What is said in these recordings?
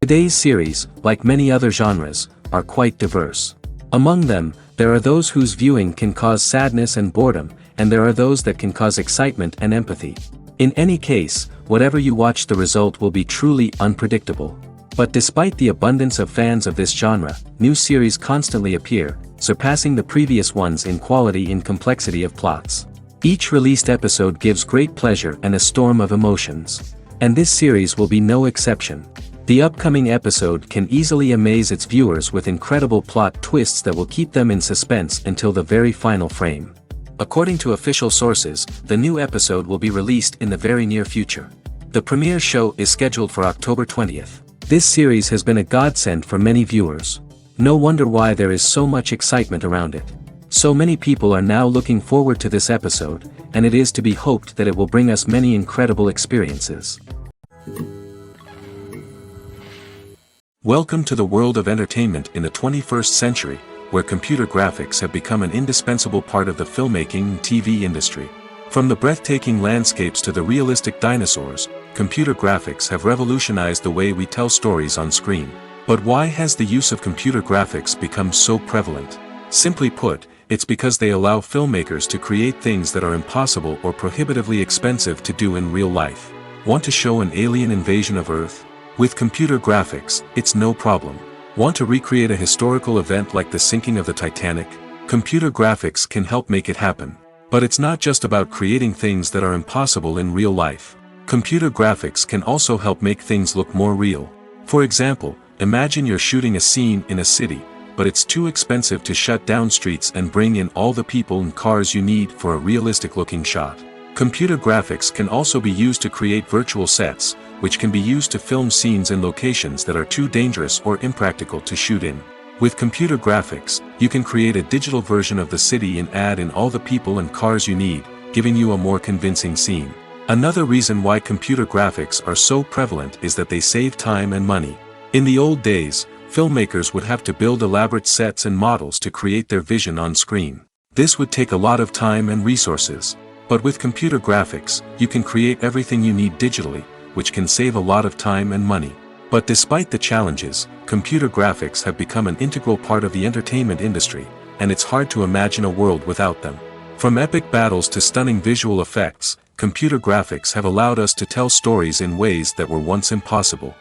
Today's series, like many other genres, are quite diverse. Among them, there are those whose viewing can cause sadness and boredom, and there are those that can cause excitement and empathy. In any case, whatever you watch, the result will be truly unpredictable. But despite the abundance of fans of this genre, new series constantly appear, surpassing the previous ones in quality and complexity of plots. Each released episode gives great pleasure and a storm of emotions. And this series will be no exception. The upcoming episode can easily amaze its viewers with incredible plot twists that will keep them in suspense until the very final frame. According to official sources, the new episode will be released in the very near future. The premiere show is scheduled for October 20th. This series has been a godsend for many viewers. No wonder why there is so much excitement around it. So many people are now looking forward to this episode, and it is to be hoped that it will bring us many incredible experiences. Welcome to the world of entertainment in the 21st century, where computer graphics have become an indispensable part of the filmmaking and TV industry. From the breathtaking landscapes to the realistic dinosaurs, computer graphics have revolutionized the way we tell stories on screen. But why has the use of computer graphics become so prevalent? Simply put, it's because they allow filmmakers to create things that are impossible or prohibitively expensive to do in real life. Want to show an alien invasion of Earth? With computer graphics, it's no problem. Want to recreate a historical event like the sinking of the Titanic? Computer graphics can help make it happen. But it's not just about creating things that are impossible in real life. Computer graphics can also help make things look more real. For example, imagine you're shooting a scene in a city, but it's too expensive to shut down streets and bring in all the people and cars you need for a realistic-looking shot. Computer graphics can also be used to create virtual sets, which can be used to film scenes in locations that are too dangerous or impractical to shoot in. With computer graphics, you can create a digital version of the city and add in all the people and cars you need, giving you a more convincing scene. Another reason why computer graphics are so prevalent is that they save time and money. In the old days, filmmakers would have to build elaborate sets and models to create their vision on screen. This would take a lot of time and resources. But with computer graphics, you can create everything you need digitally, which can save a lot of time and money. But despite the challenges, computer graphics have become an integral part of the entertainment industry, and it's hard to imagine a world without them. From epic battles to stunning visual effects, computer graphics have allowed us to tell stories in ways that were once impossible.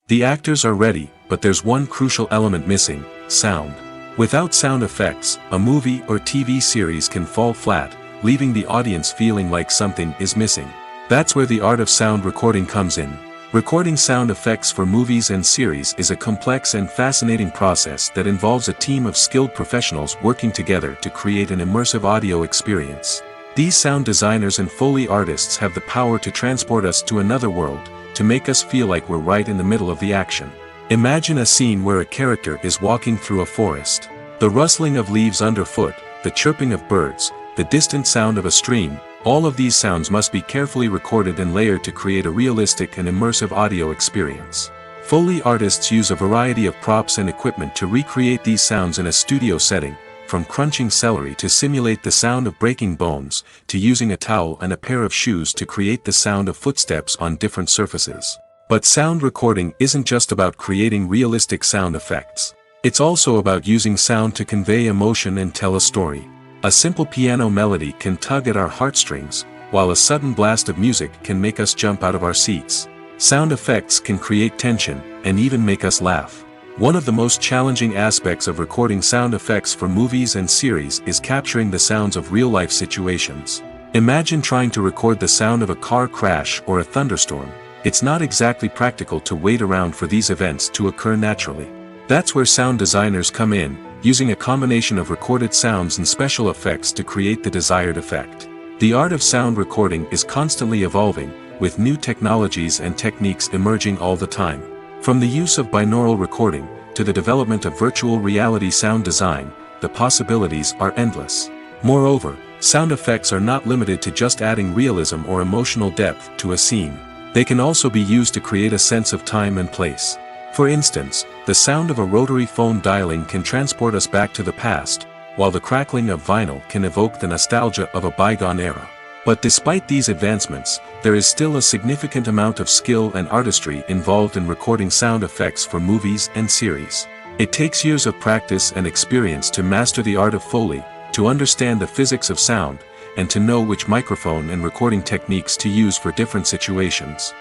The actors are ready, but there's one crucial element missing: sound. Without sound effects, a movie or TV series can fall flat, leaving the audience feeling like something is missing. That's where the art of sound recording comes in. Recording sound effects for movies and series is a complex and fascinating process that involves a team of skilled professionals working together to create an immersive audio experience. These sound designers and Foley artists have the power to transport us to another world, to make us feel like we're right in the middle of the action. Imagine a scene where a character is walking through a forest. The rustling of leaves underfoot, the chirping of birds, the distant sound of a stream, all of these sounds must be carefully recorded and layered to create a realistic and immersive audio experience. Foley artists use a variety of props and equipment to recreate these sounds in a studio setting, from crunching celery to simulate the sound of breaking bones, to using a towel and a pair of shoes to create the sound of footsteps on different surfaces. But sound recording isn't just about creating realistic sound effects. It's also about using sound to convey emotion and tell a story. A simple piano melody can tug at our heartstrings, while a sudden blast of music can make us jump out of our seats. Sound effects can create tension, and even make us laugh. One of the most challenging aspects of recording sound effects for movies and series is capturing the sounds of real-life situations. Imagine trying to record the sound of a car crash or a thunderstorm. It's not exactly practical to wait around for these events to occur naturally. That's where sound designers come in, using a combination of recorded sounds and special effects to create the desired effect. The art of sound recording is constantly evolving, with new technologies and techniques emerging all the time. From the use of binaural recording, to the development of virtual reality sound design, the possibilities are endless. Moreover, sound effects are not limited to just adding realism or emotional depth to a scene. They can also be used to create a sense of time and place. For instance, the sound of a rotary phone dialing can transport us back to the past, while the crackling of vinyl can evoke the nostalgia of a bygone era. But despite these advancements, there is still a significant amount of skill and artistry involved in recording sound effects for movies and series. It takes years of practice and experience to master the art of Foley, to understand the physics of sound, and to know which microphone and recording techniques to use for different situations.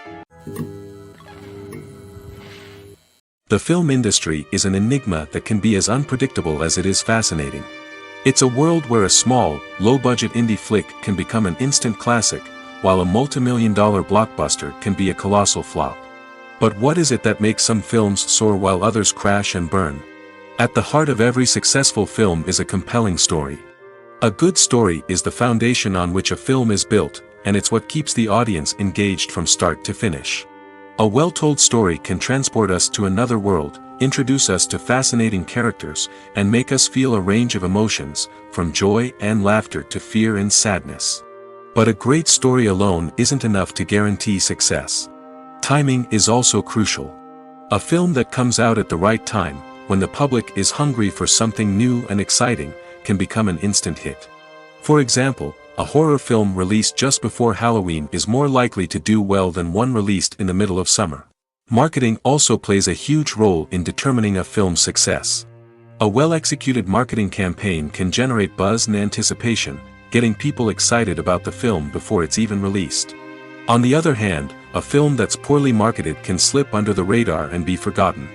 The film industry is an enigma that can be as unpredictable as it is fascinating. It's a world where a small, low-budget indie flick can become an instant classic, while a multi-million-dollar blockbuster can be a colossal flop. But what is it that makes some films soar while others crash and burn? At the heart of every successful film is a compelling story. A good story is the foundation on which a film is built, and it's what keeps the audience engaged from start to finish. A well-told story can transport us to another world, introduce us to fascinating characters, and make us feel a range of emotions, from joy and laughter to fear and sadness. But a great story alone isn't enough to guarantee success. Timing is also crucial. A film that comes out at the right time, when the public is hungry for something new and exciting, can become an instant hit. For example, a horror film released just before Halloween is more likely to do well than one released in the middle of summer. Marketing also plays a huge role in determining a film's success. A well-executed marketing campaign can generate buzz and anticipation, getting people excited about the film before it's even released. On the other hand, a film that's poorly marketed can slip under the radar and be forgotten.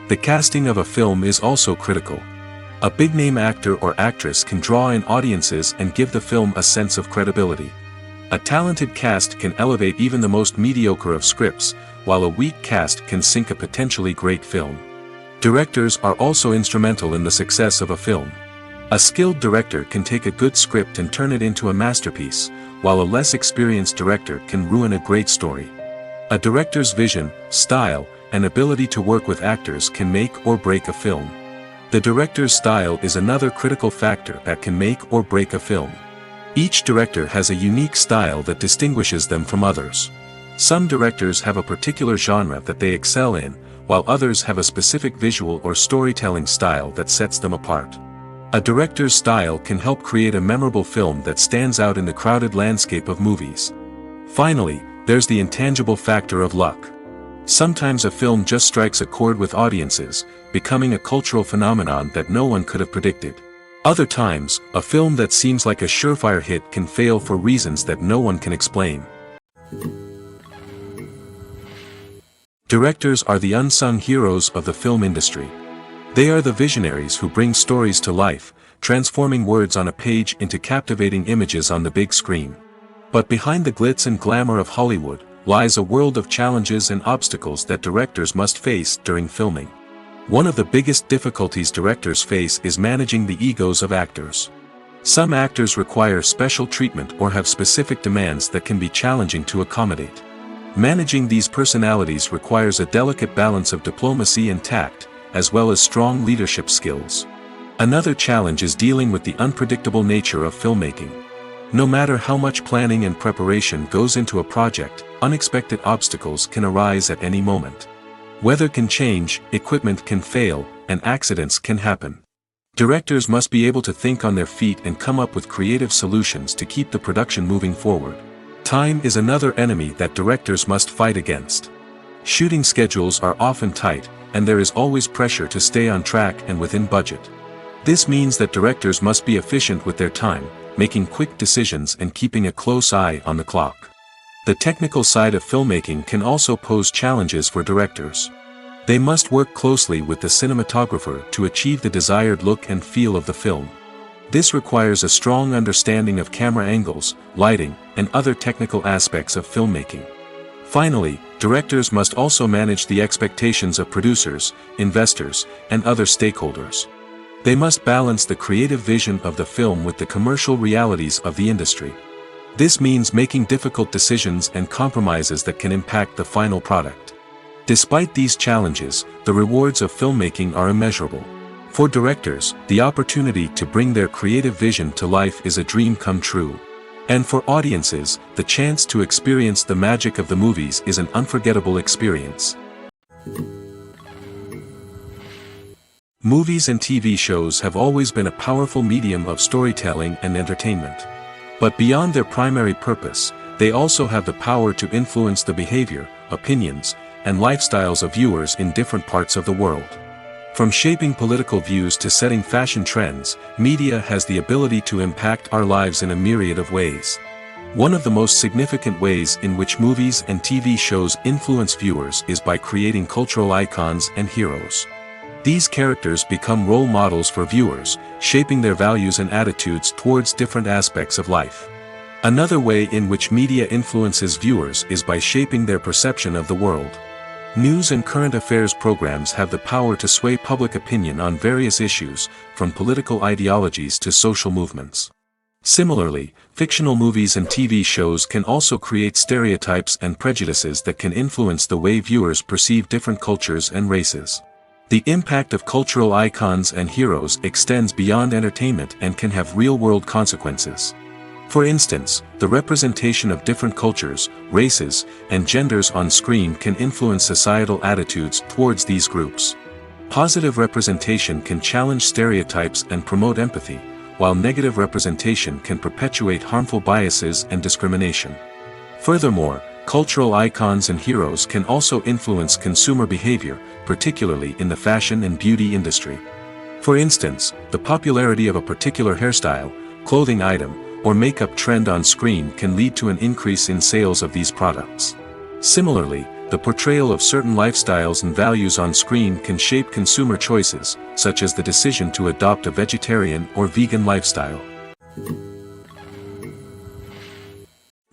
The casting of a film is also critical. A big-name actor or actress can draw in audiences and give the film a sense of credibility. A talented cast can elevate even the most mediocre of scripts, while a weak cast can sink a potentially great film. Directors are also instrumental in the success of a film. A skilled director can take a good script and turn it into a masterpiece, while a less experienced director can ruin a great story. A director's vision, style, and ability to work with actors can make or break a film. The director's style is another critical factor that can make or break a film. Each director has a unique style that distinguishes them from others. Some directors have a particular genre that they excel in, while others have a specific visual or storytelling style that sets them apart. A director's style can help create a memorable film that stands out in the crowded landscape of movies. Finally, there's the intangible factor of luck. Sometimes a film just strikes a chord with audiences, becoming a cultural phenomenon that no one could have predicted. Other times, a film that seems like a surefire hit can fail for reasons that no one can explain. Directors are the unsung heroes of the film industry. They are the visionaries who bring stories to life, transforming words on a page into captivating images on the big screen. But behind the glitz and glamour of Hollywood, lies a world of challenges and obstacles that directors must face during filming. One of the biggest difficulties directors face is managing the egos of actors. Some actors require special treatment or have specific demands that can be challenging to accommodate. Managing these personalities requires a delicate balance of diplomacy and tact, as well as strong leadership skills. Another challenge is dealing with the unpredictable nature of filmmaking. No matter how much planning and preparation goes into a project, unexpected obstacles can arise at any moment. Weather can change, equipment can fail, and accidents can happen. Directors must be able to think on their feet and come up with creative solutions to keep the production moving forward. Time is another enemy that directors must fight against. Shooting schedules are often tight, and there is always pressure to stay on track and within budget. This means that directors must be efficient with their time, making quick decisions and keeping a close eye on the clock. The technical side of filmmaking can also pose challenges for directors. They must work closely with the cinematographer to achieve the desired look and feel of the film. This requires a strong understanding of camera angles, lighting, and other technical aspects of filmmaking. Finally, directors must also manage the expectations of producers, investors, and other stakeholders. They must balance the creative vision of the film with the commercial realities of the industry. This means making difficult decisions and compromises that can impact the final product. Despite these challenges, the rewards of filmmaking are immeasurable. For directors, the opportunity to bring their creative vision to life is a dream come true. And for audiences, the chance to experience the magic of the movies is an unforgettable experience. Movies and TV shows have always been a powerful medium of storytelling and entertainment. But beyond their primary purpose, they also have the power to influence the behavior, opinions, and lifestyles of viewers in different parts of the world. From shaping political views to setting fashion trends, media has the ability to impact our lives in a myriad of ways. One of the most significant ways in which movies and TV shows influence viewers is by creating cultural icons and heroes. These characters become role models for viewers, shaping their values and attitudes towards different aspects of life. Another way in which media influences viewers is by shaping their perception of the world. News and current affairs programs have the power to sway public opinion on various issues, from political ideologies to social movements. Similarly, fictional movies and TV shows can also create stereotypes and prejudices that can influence the way viewers perceive different cultures and races. The impact of cultural icons and heroes extends beyond entertainment and can have real-world consequences. For instance, the representation of different cultures, races, and genders on screen can influence societal attitudes towards these groups. Positive representation can challenge stereotypes and promote empathy, while negative representation can perpetuate harmful biases and discrimination. Furthermore, cultural icons and heroes can also influence consumer behavior, particularly in the fashion and beauty industry. For instance, the popularity of a particular hairstyle, clothing item, or makeup trend on screen can lead to an increase in sales of these products. Similarly, the portrayal of certain lifestyles and values on screen can shape consumer choices, such as the decision to adopt a vegetarian or vegan lifestyle.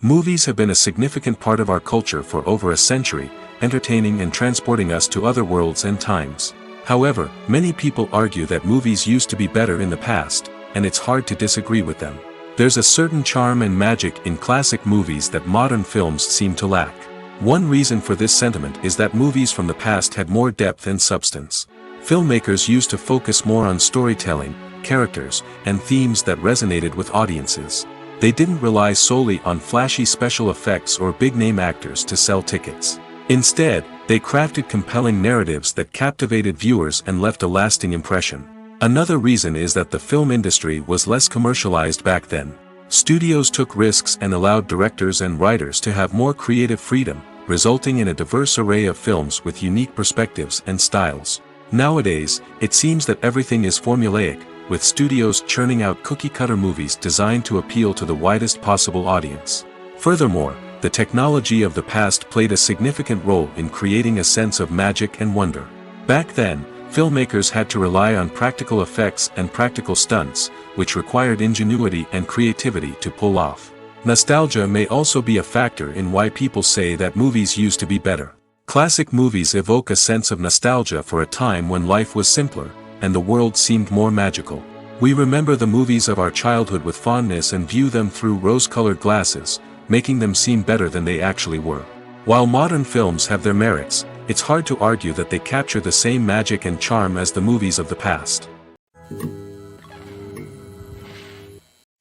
Movies have been a significant part of our culture for over a century, entertaining and transporting us to other worlds and times. However, many people argue that movies used to be better in the past, and it's hard to disagree with them. There's a certain charm and magic in classic movies that modern films seem to lack. One reason for this sentiment is that movies from the past had more depth and substance. Filmmakers used to focus more on storytelling, characters, and themes that resonated with audiences. They didn't rely solely on flashy special effects or big-name actors to sell tickets. Instead, they crafted compelling narratives that captivated viewers and left a lasting impression. Another reason is that the film industry was less commercialized back then. Studios took risks and allowed directors and writers to have more creative freedom, resulting in a diverse array of films with unique perspectives and styles. Nowadays, it seems that everything is formulaic, with studios churning out cookie-cutter movies designed to appeal to the widest possible audience. Furthermore, the technology of the past played a significant role in creating a sense of magic and wonder. Back then, filmmakers had to rely on practical effects and practical stunts, which required ingenuity and creativity to pull off. Nostalgia may also be a factor in why people say that movies used to be better. Classic movies evoke a sense of nostalgia for a time when life was simpler, and the world seemed more magical. We remember the movies of our childhood with fondness and view them through rose-colored glasses, making them seem better than they actually were. While modern films have their merits, it's hard to argue that they capture the same magic and charm as the movies of the past.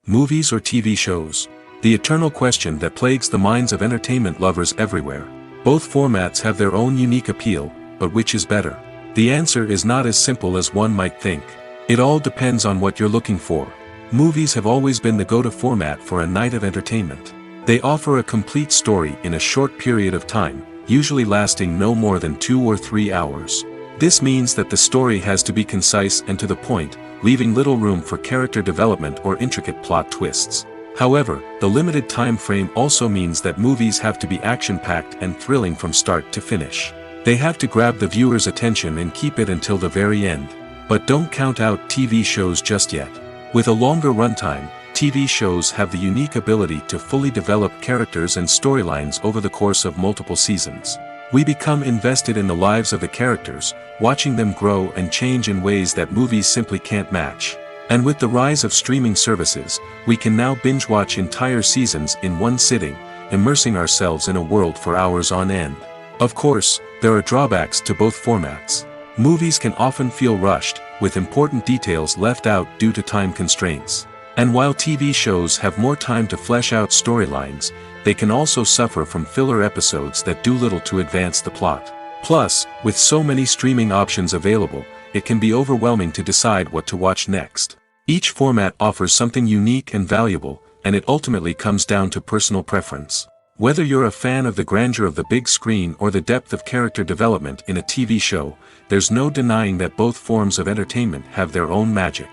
Movies or TV shows? The eternal question that plagues the minds of entertainment lovers everywhere. Both formats have their own unique appeal, but which is better? The answer is not as simple as one might think. It all depends on what you're looking for. Movies have always been the go-to format for a night of entertainment. They offer a complete story in a short period of time, usually lasting no more than 2 or 3 hours. This means that the story has to be concise and to the point, leaving little room for character development or intricate plot twists. However, the limited time frame also means that movies have to be action-packed and thrilling from start to finish. They have to grab the viewer's attention and keep it until the very end. But don't count out TV shows just yet. With a longer runtime, TV shows have the unique ability to fully develop characters and storylines over the course of multiple seasons. We become invested in the lives of the characters, watching them grow and change in ways that movies simply can't match. And with the rise of streaming services, we can now binge-watch entire seasons in one sitting, immersing ourselves in a world for hours on end. Of course, there are drawbacks to both formats. Movies can often feel rushed, with important details left out due to time constraints. And while TV shows have more time to flesh out storylines, they can also suffer from filler episodes that do little to advance the plot. Plus, with so many streaming options available, it can be overwhelming to decide what to watch next. Each format offers something unique and valuable, and it ultimately comes down to personal preference. Whether you're a fan of the grandeur of the big screen or the depth of character development in a TV show, there's no denying that both forms of entertainment have their own magic.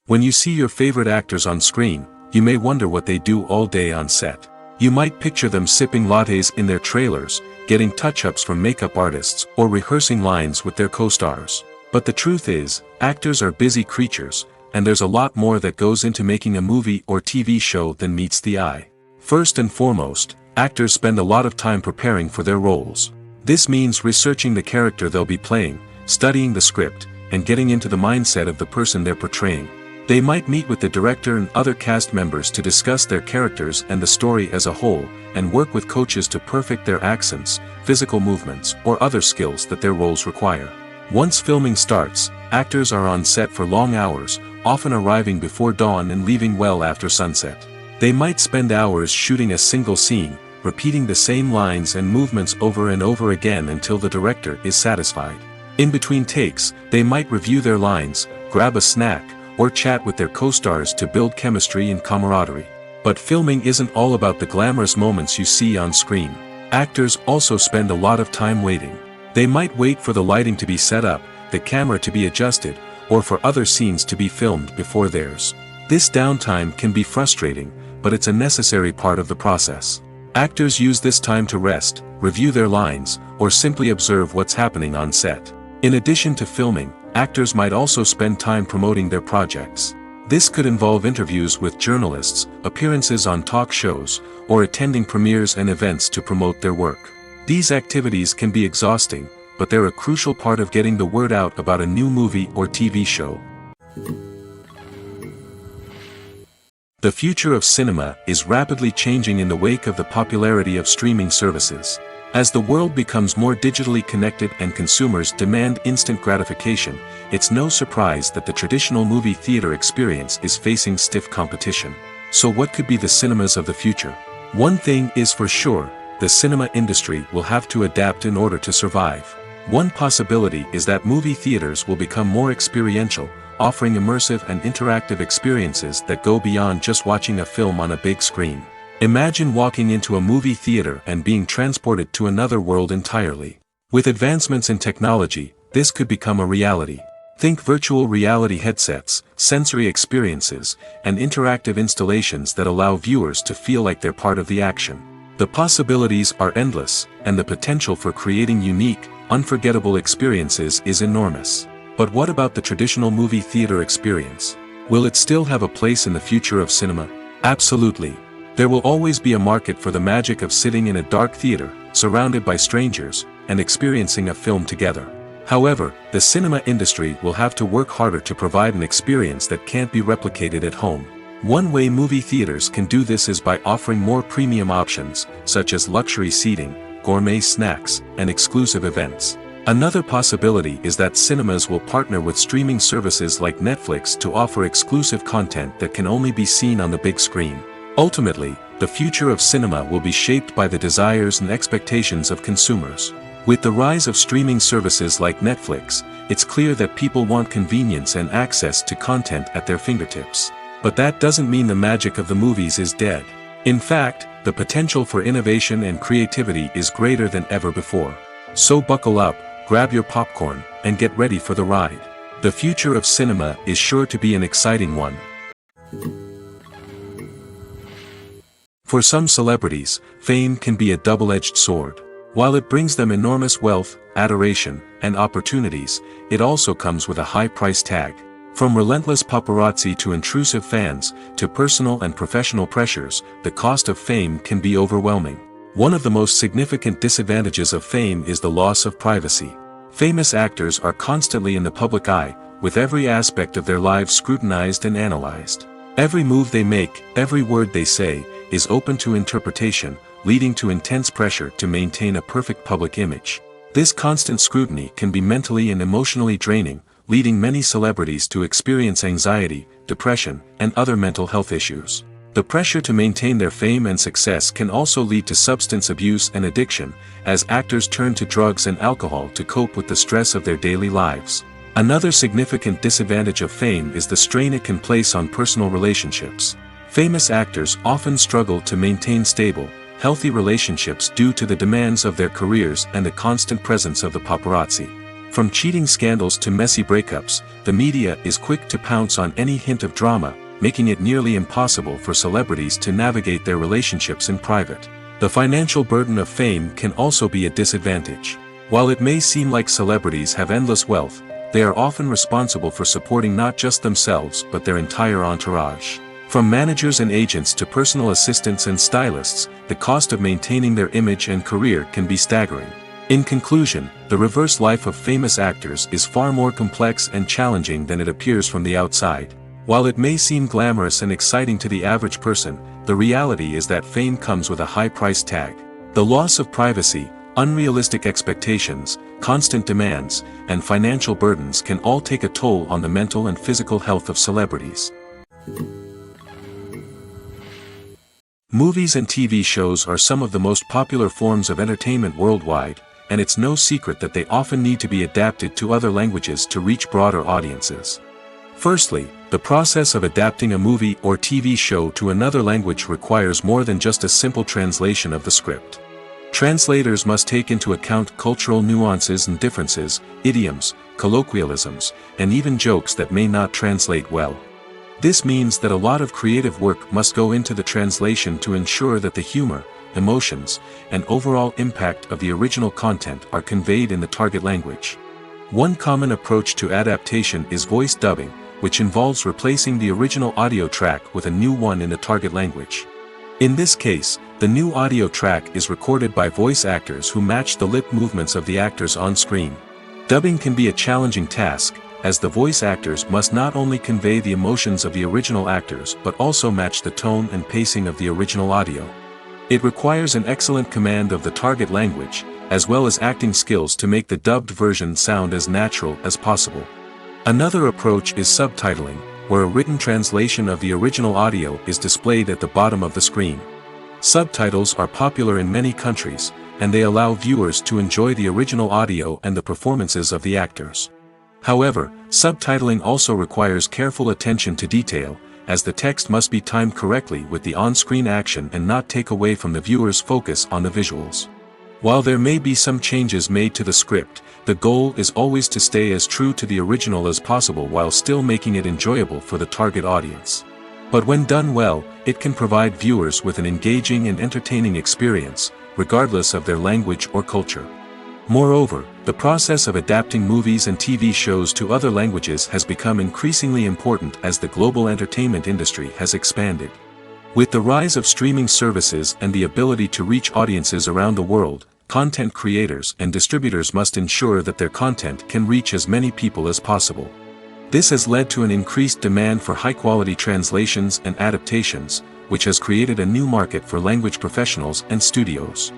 When you see your favorite actors on screen, you may wonder what they do all day on set. You might picture them sipping lattes in their trailers, getting touch-ups from makeup artists, or rehearsing lines with their co-stars. But the truth is, actors are busy creatures, and there's a lot more that goes into making a movie or TV show than meets the eye. First and foremost, actors spend a lot of time preparing for their roles. This means researching the character they'll be playing, studying the script, and getting into the mindset of the person they're portraying. They might meet with the director and other cast members to discuss their characters and the story as a whole, and work with coaches to perfect their accents, physical movements, or other skills that their roles require. Once filming starts, actors are on set for long hours, often arriving before dawn and leaving well after sunset. They might spend hours shooting a single scene, repeating the same lines and movements over and over again until the director is satisfied. In between takes, they might review their lines, grab a snack, or chat with their co-stars to build chemistry and camaraderie. But filming isn't all about the glamorous moments you see on screen. Actors also spend a lot of time waiting. They might wait for the lighting to be set up, the camera to be adjusted, or for other scenes to be filmed before theirs. This downtime can be frustrating, but it's a necessary part of the process. Actors use this time to rest, review their lines, or simply observe what's happening on set. In addition to filming, actors might also spend time promoting their projects. This could involve interviews with journalists, appearances on talk shows, or attending premieres and events to promote their work. These activities can be exhausting, but they're a crucial part of getting the word out about a new movie or TV show. The future of cinema is rapidly changing in the wake of the popularity of streaming services. As the world becomes more digitally connected and consumers demand instant gratification, it's no surprise that the traditional movie theater experience is facing stiff competition. So what could be the cinemas of the future? One thing is for sure, the cinema industry will have to adapt in order to survive. One possibility is that movie theaters will become more experiential, offering immersive and interactive experiences that go beyond just watching a film on a big screen. Imagine walking into a movie theater and being transported to another world entirely. With advancements in technology, this could become a reality. Think virtual reality headsets, sensory experiences, and interactive installations that allow viewers to feel like they're part of the action. The possibilities are endless, and the potential for creating unique, unforgettable experiences is enormous. But what about the traditional movie theater experience? Will it still have a place in the future of cinema? Absolutely. There will always be a market for the magic of sitting in a dark theater, surrounded by strangers, and experiencing a film together. However, the cinema industry will have to work harder to provide an experience that can't be replicated at home. One way movie theaters can do this is by offering more premium options, such as luxury seating, gourmet snacks, and exclusive events. Another possibility is that cinemas will partner with streaming services like Netflix to offer exclusive content that can only be seen on the big screen. Ultimately, the future of cinema will be shaped by the desires and expectations of consumers. With the rise of streaming services like Netflix, it's clear that people want convenience and access to content at their fingertips. But that doesn't mean the magic of the movies is dead. In fact, the potential for innovation and creativity is greater than ever before. So buckle up, grab your popcorn, and get ready for the ride. The future of cinema is sure to be an exciting one. For some celebrities, fame can be a double-edged sword. While it brings them enormous wealth, adoration, and opportunities, it also comes with a high price tag. From relentless paparazzi to intrusive fans, to personal and professional pressures, the cost of fame can be overwhelming. One of the most significant disadvantages of fame is the loss of privacy. Famous actors are constantly in the public eye, with every aspect of their lives scrutinized and analyzed. Every move they make, every word they say, is open to interpretation, leading to intense pressure to maintain a perfect public image. This constant scrutiny can be mentally and emotionally draining, leading many celebrities to experience anxiety, depression, and other mental health issues. The pressure to maintain their fame and success can also lead to substance abuse and addiction, as actors turn to drugs and alcohol to cope with the stress of their daily lives. Another significant disadvantage of fame is the strain it can place on personal relationships. Famous actors often struggle to maintain stable, healthy relationships due to the demands of their careers and the constant presence of the paparazzi. From cheating scandals to messy breakups, the media is quick to pounce on any hint of drama, making it nearly impossible for celebrities to navigate their relationships in private. The financial burden of fame can also be a disadvantage. While it may seem like celebrities have endless wealth, they are often responsible for supporting not just themselves but their entire entourage. From managers and agents to personal assistants and stylists, the cost of maintaining their image and career can be staggering. In conclusion, the reverse life of famous actors is far more complex and challenging than it appears from the outside. While it may seem glamorous and exciting to the average person, the reality is that fame comes with a high price tag. The loss of privacy, unrealistic expectations, constant demands, and financial burdens can all take a toll on the mental and physical health of celebrities. Movies and TV shows are some of the most popular forms of entertainment worldwide, and it's no secret that they often need to be adapted to other languages to reach broader audiences. Firstly, the process of adapting a movie or TV show to another language requires more than just a simple translation of the script. Translators must take into account cultural nuances and differences, idioms, colloquialisms, and even jokes that may not translate well. This means that a lot of creative work must go into the translation to ensure that the humor, emotions, and overall impact of the original content are conveyed in the target language. One common approach to adaptation is voice dubbing, which involves replacing the original audio track with a new one in the target language. In this case, the new audio track is recorded by voice actors who match the lip movements of the actors on screen. Dubbing can be a challenging task, as the voice actors must not only convey the emotions of the original actors but also match the tone and pacing of the original audio. It requires an excellent command of the target language, as well as acting skills to make the dubbed version sound as natural as possible. Another approach is subtitling, where a written translation of the original audio is displayed at the bottom of the screen. Subtitles are popular in many countries, and they allow viewers to enjoy the original audio and the performances of the actors. However, subtitling also requires careful attention to detail, as the text must be timed correctly with the on-screen action and not take away from the viewer's focus on the visuals. While there may be some changes made to the script, the goal is always to stay as true to the original as possible while still making it enjoyable for the target audience. But when done well, it can provide viewers with an engaging and entertaining experience, regardless of their language or culture. Moreover, the process of adapting movies and TV shows to other languages has become increasingly important as the global entertainment industry has expanded. With the rise of streaming services and the ability to reach audiences around the world, content creators and distributors must ensure that their content can reach as many people as possible. This has led to an increased demand for high-quality translations and adaptations, which has created a new market for language professionals and studios.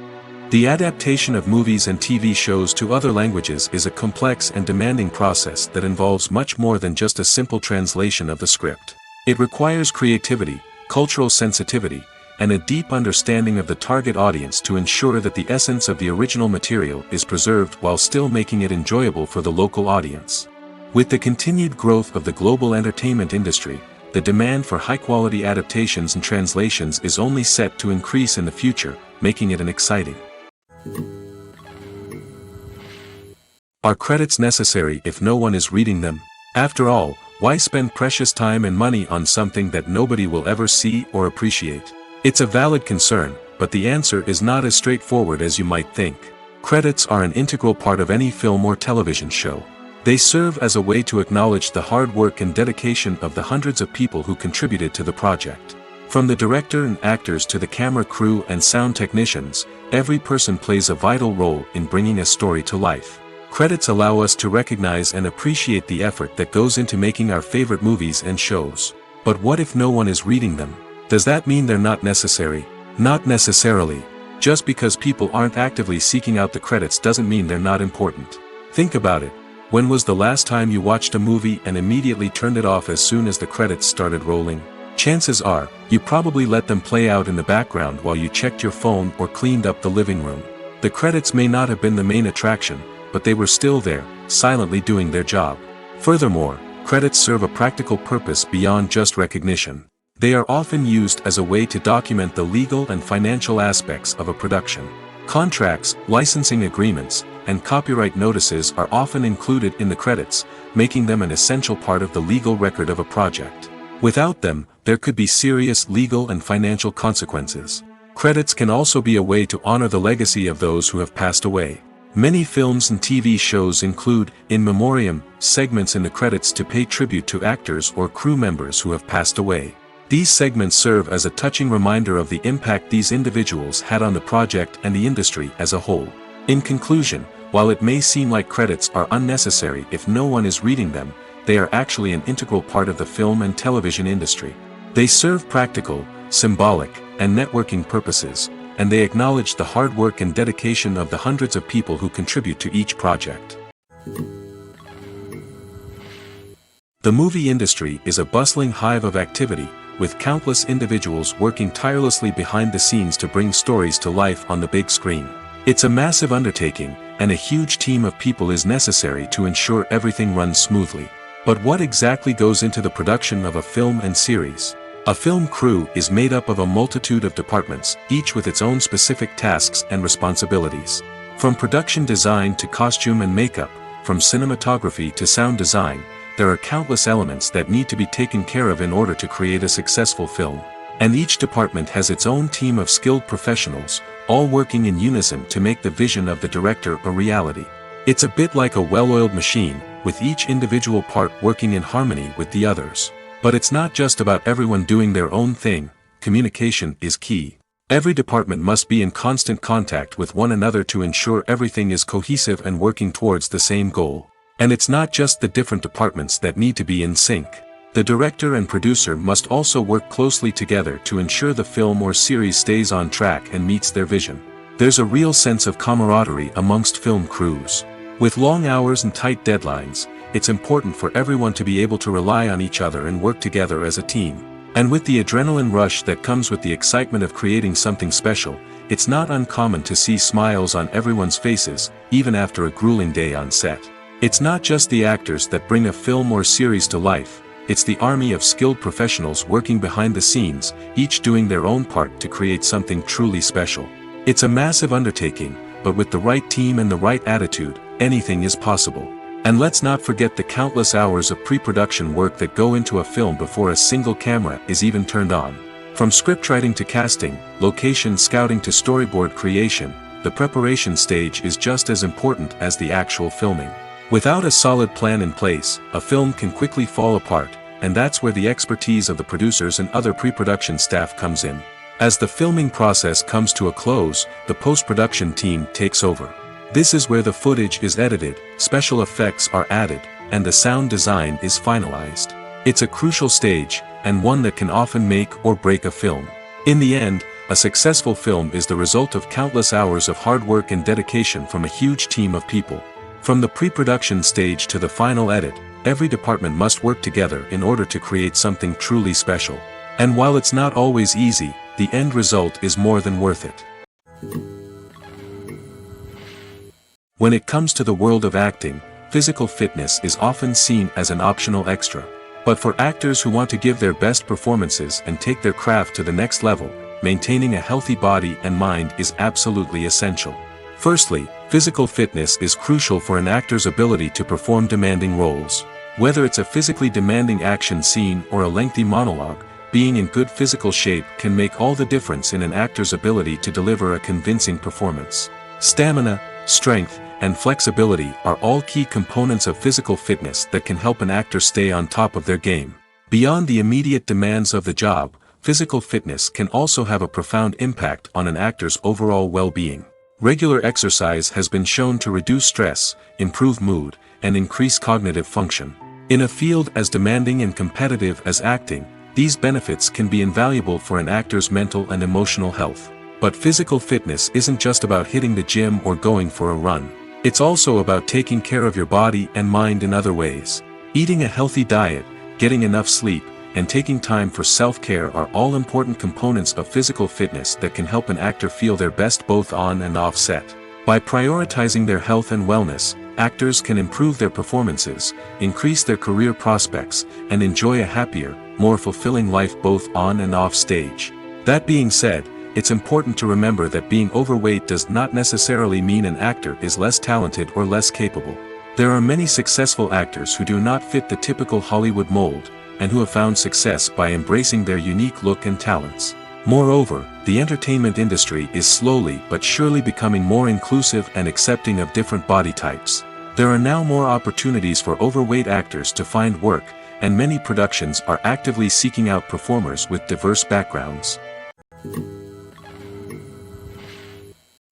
The adaptation of movies and TV shows to other languages is a complex and demanding process that involves much more than just a simple translation of the script. It requires creativity, cultural sensitivity, and a deep understanding of the target audience to ensure that the essence of the original material is preserved while still making it enjoyable for the local audience. With the continued growth of the global entertainment industry, the demand for high-quality adaptations and translations is only set to increase in the future, making it an exciting. Are credits necessary if no one is reading them? After all, why spend precious time and money on something that nobody will ever see or appreciate? It's a valid concern, but the answer is not as straightforward as you might think. Credits are an integral part of any film or television show. They serve as a way to acknowledge the hard work and dedication of the hundreds of people who contributed to the project. From the director and actors to the camera crew and sound technicians, every person plays a vital role in bringing a story to life. Credits allow us to recognize and appreciate the effort that goes into making our favorite movies and shows. But what if no one is reading them? Does that mean they're not necessary? Not necessarily. Just because people aren't actively seeking out the credits doesn't mean they're not important. Think about it. When was the last time you watched a movie and immediately turned it off as soon as the credits started rolling? Chances are, you probably let them play out in the background while you checked your phone or cleaned up the living room. The credits may not have been the main attraction, but they were still there, silently doing their job. Furthermore, credits serve a practical purpose beyond just recognition. They are often used as a way to document the legal and financial aspects of a production. Contracts, licensing agreements, and copyright notices are often included in the credits, making them an essential part of the legal record of a project. Without them, there could be serious legal and financial consequences. Credits can also be a way to honor the legacy of those who have passed away. Many films and TV shows include, in memoriam, segments in the credits to pay tribute to actors or crew members who have passed away. These segments serve as a touching reminder of the impact these individuals had on the project and the industry as a whole. In conclusion, while it may seem like credits are unnecessary if no one is reading them, they are actually an integral part of the film and television industry. They serve practical, symbolic, and networking purposes, and they acknowledge the hard work and dedication of the hundreds of people who contribute to each project. The movie industry is a bustling hive of activity, with countless individuals working tirelessly behind the scenes to bring stories to life on the big screen. It's a massive undertaking, and a huge team of people is necessary to ensure everything runs smoothly. But what exactly goes into the production of a film and series? A film crew is made up of a multitude of departments, each with its own specific tasks and responsibilities. From production design to costume and makeup, from cinematography to sound design, there are countless elements that need to be taken care of in order to create a successful film. And each department has its own team of skilled professionals, all working in unison to make the vision of the director a reality. It's a bit like a well-oiled machine, with each individual part working in harmony with the others. But it's not just about everyone doing their own thing. Communication is key. Every department must be in constant contact with one another to ensure everything is cohesive and working towards the same goal. And it's not just the different departments that need to be in sync. The director and producer must also work closely together to ensure the film or series stays on track and meets their vision. There's a real sense of camaraderie amongst film crews. With long hours and tight deadlines, it's important for everyone to be able to rely on each other and work together as a team. And with the adrenaline rush that comes with the excitement of creating something special, it's not uncommon to see smiles on everyone's faces, even after a grueling day on set. It's not just the actors that bring a film or series to life, it's the army of skilled professionals working behind the scenes, each doing their own part to create something truly special. It's a massive undertaking, but with the right team and the right attitude, anything is possible. And let's not forget the countless hours of pre-production work that go into a film before a single camera is even turned on. From scriptwriting to casting, location scouting to storyboard creation, the preparation stage is just as important as the actual filming. Without a solid plan in place, a film can quickly fall apart, and that's where the expertise of the producers and other pre-production staff comes in. As the filming process comes to a close, the post-production team takes over. This is where the footage is edited, special effects are added, and the sound design is finalized. It's a crucial stage, and one that can often make or break a film. In the end, a successful film is the result of countless hours of hard work and dedication from a huge team of people. From the pre-production stage to the final edit, every department must work together in order to create something truly special. And while it's not always easy, the end result is more than worth it. When it comes to the world of acting, physical fitness is often seen as an optional extra. But for actors who want to give their best performances and take their craft to the next level, maintaining a healthy body and mind is absolutely essential. Firstly, physical fitness is crucial for an actor's ability to perform demanding roles. Whether it's a physically demanding action scene or a lengthy monologue, being in good physical shape can make all the difference in an actor's ability to deliver a convincing performance. Stamina, strength, and flexibility are all key components of physical fitness that can help an actor stay on top of their game. Beyond the immediate demands of the job, physical fitness can also have a profound impact on an actor's overall well-being. Regular exercise has been shown to reduce stress, improve mood, and increase cognitive function. In a field as demanding and competitive as acting, these benefits can be invaluable for an actor's mental and emotional health. But physical fitness isn't just about hitting the gym or going for a run. It's also about taking care of your body and mind in other ways. Eating a healthy diet, getting enough sleep, and taking time for self-care are all important components of physical fitness that can help an actor feel their best both on and off set. By prioritizing their health and wellness, actors can improve their performances, increase their career prospects, and enjoy a happier, more fulfilling life both on and off stage. That being said, it's important to remember that being overweight does not necessarily mean an actor is less talented or less capable. There are many successful actors who do not fit the typical Hollywood mold, and who have found success by embracing their unique look and talents. Moreover, the entertainment industry is slowly but surely becoming more inclusive and accepting of different body types. There are now more opportunities for overweight actors to find work, and many productions are actively seeking out performers with diverse backgrounds.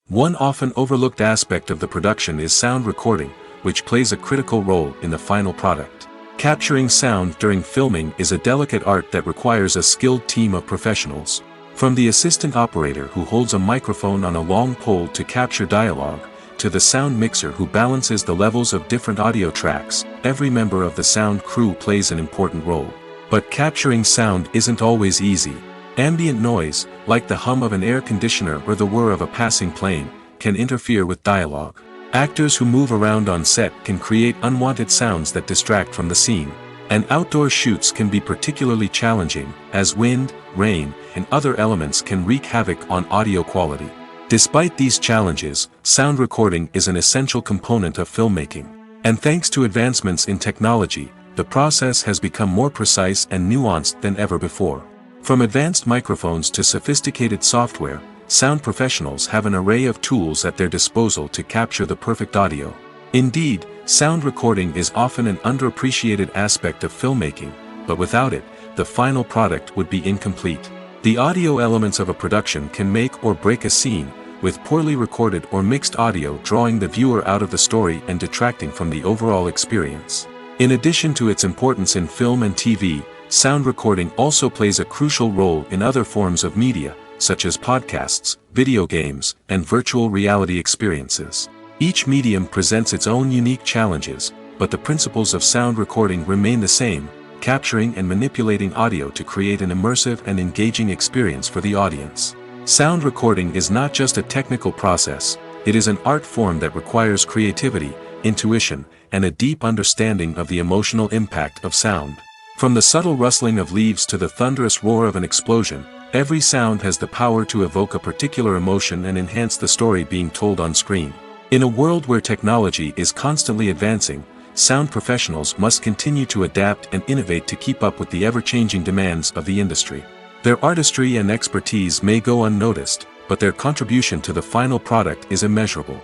One often overlooked aspect of the production is sound recording, which plays a critical role in the final product. Capturing sound during filming is a delicate art that requires a skilled team of professionals. From the assistant operator who holds a microphone on a long pole to capture dialogue, to the sound mixer who balances the levels of different audio tracks, every member of the sound crew plays an important role. But capturing sound isn't always easy. Ambient noise, like the hum of an air conditioner or the whir of a passing plane, can interfere with dialogue. Actors who move around on set can create unwanted sounds that distract from the scene. And outdoor shoots can be particularly challenging, as wind, rain, and other elements can wreak havoc on audio quality. Despite these challenges, sound recording is an essential component of filmmaking. And thanks to advancements in technology, the process has become more precise and nuanced than ever before. From advanced microphones to sophisticated software, sound professionals have an array of tools at their disposal to capture the perfect audio. Indeed, sound recording is often an underappreciated aspect of filmmaking, but without it, the final product would be incomplete. The audio elements of a production can make or break a scene, with poorly recorded or mixed audio drawing the viewer out of the story and detracting from the overall experience. In addition to its importance in film and TV, sound recording also plays a crucial role in other forms of media, such as podcasts, video games, and virtual reality experiences. Each medium presents its own unique challenges, but the principles of sound recording remain the same, capturing and manipulating audio to create an immersive and engaging experience for the audience. Sound recording is not just a technical process, it is an art form that requires creativity, intuition, and a deep understanding of the emotional impact of sound. From the subtle rustling of leaves to the thunderous roar of an explosion, every sound has the power to evoke a particular emotion and enhance the story being told on screen. In a world where technology is constantly advancing, sound professionals must continue to adapt and innovate to keep up with the ever-changing demands of the industry. Their artistry and expertise may go unnoticed, but their contribution to the final product is immeasurable.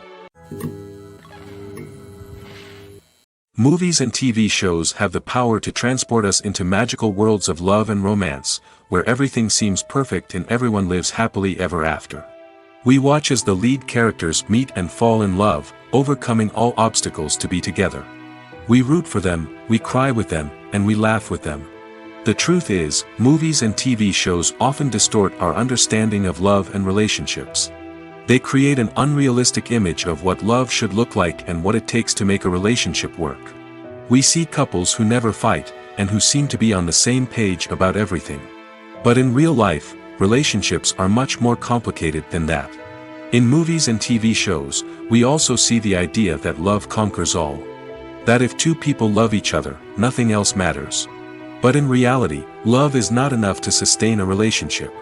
Movies and TV shows have the power to transport us into magical worlds of love and romance, where everything seems perfect and everyone lives happily ever after. We watch as the lead characters meet and fall in love, overcoming all obstacles to be together. We root for them, we cry with them, and we laugh with them. The truth is, movies and TV shows often distort our understanding of love and relationships. They create an unrealistic image of what love should look like and what it takes to make a relationship work. We see couples who never fight, and who seem to be on the same page about everything. But in real life, relationships are much more complicated than that. In movies and TV shows, we also see the idea that love conquers all. That if two people love each other, nothing else matters. But in reality, love is not enough to sustain a relationship.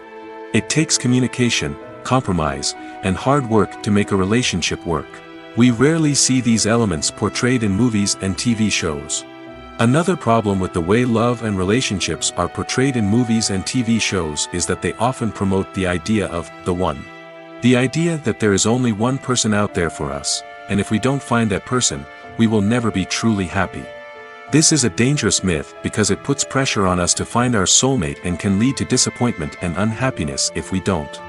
It takes communication, compromise, and hard work to make a relationship work. We rarely see these elements portrayed in movies and TV shows. Another problem with the way love and relationships are portrayed in movies and TV shows is that they often promote the idea of the one. The idea that there is only one person out there for us, and if we don't find that person, we will never be truly happy. This is a dangerous myth because it puts pressure on us to find our soulmate and can lead to disappointment and unhappiness if we don't.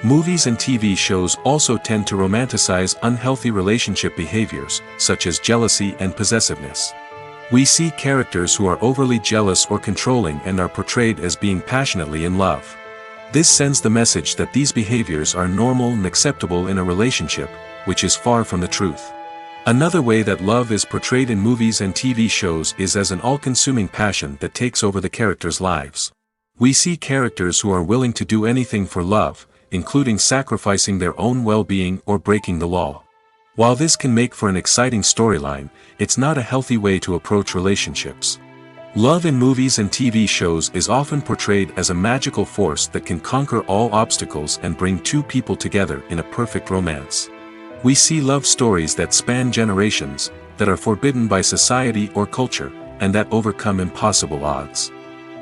Movies and TV shows also tend to romanticize unhealthy relationship behaviors, such as jealousy and possessiveness. We see characters who are overly jealous or controlling and are portrayed as being passionately in love. This sends the message that these behaviors are normal and acceptable in a relationship, which is far from the truth. Another way that love is portrayed in movies and TV shows is as an all-consuming passion that takes over the characters' lives. We see characters who are willing to do anything for love, including sacrificing their own well-being or breaking the law. While this can make for an exciting storyline, it's not a healthy way to approach relationships. Love in movies and TV shows is often portrayed as a magical force that can conquer all obstacles and bring two people together in a perfect romance. We see love stories that span generations, that are forbidden by society or culture, and that overcome impossible odds.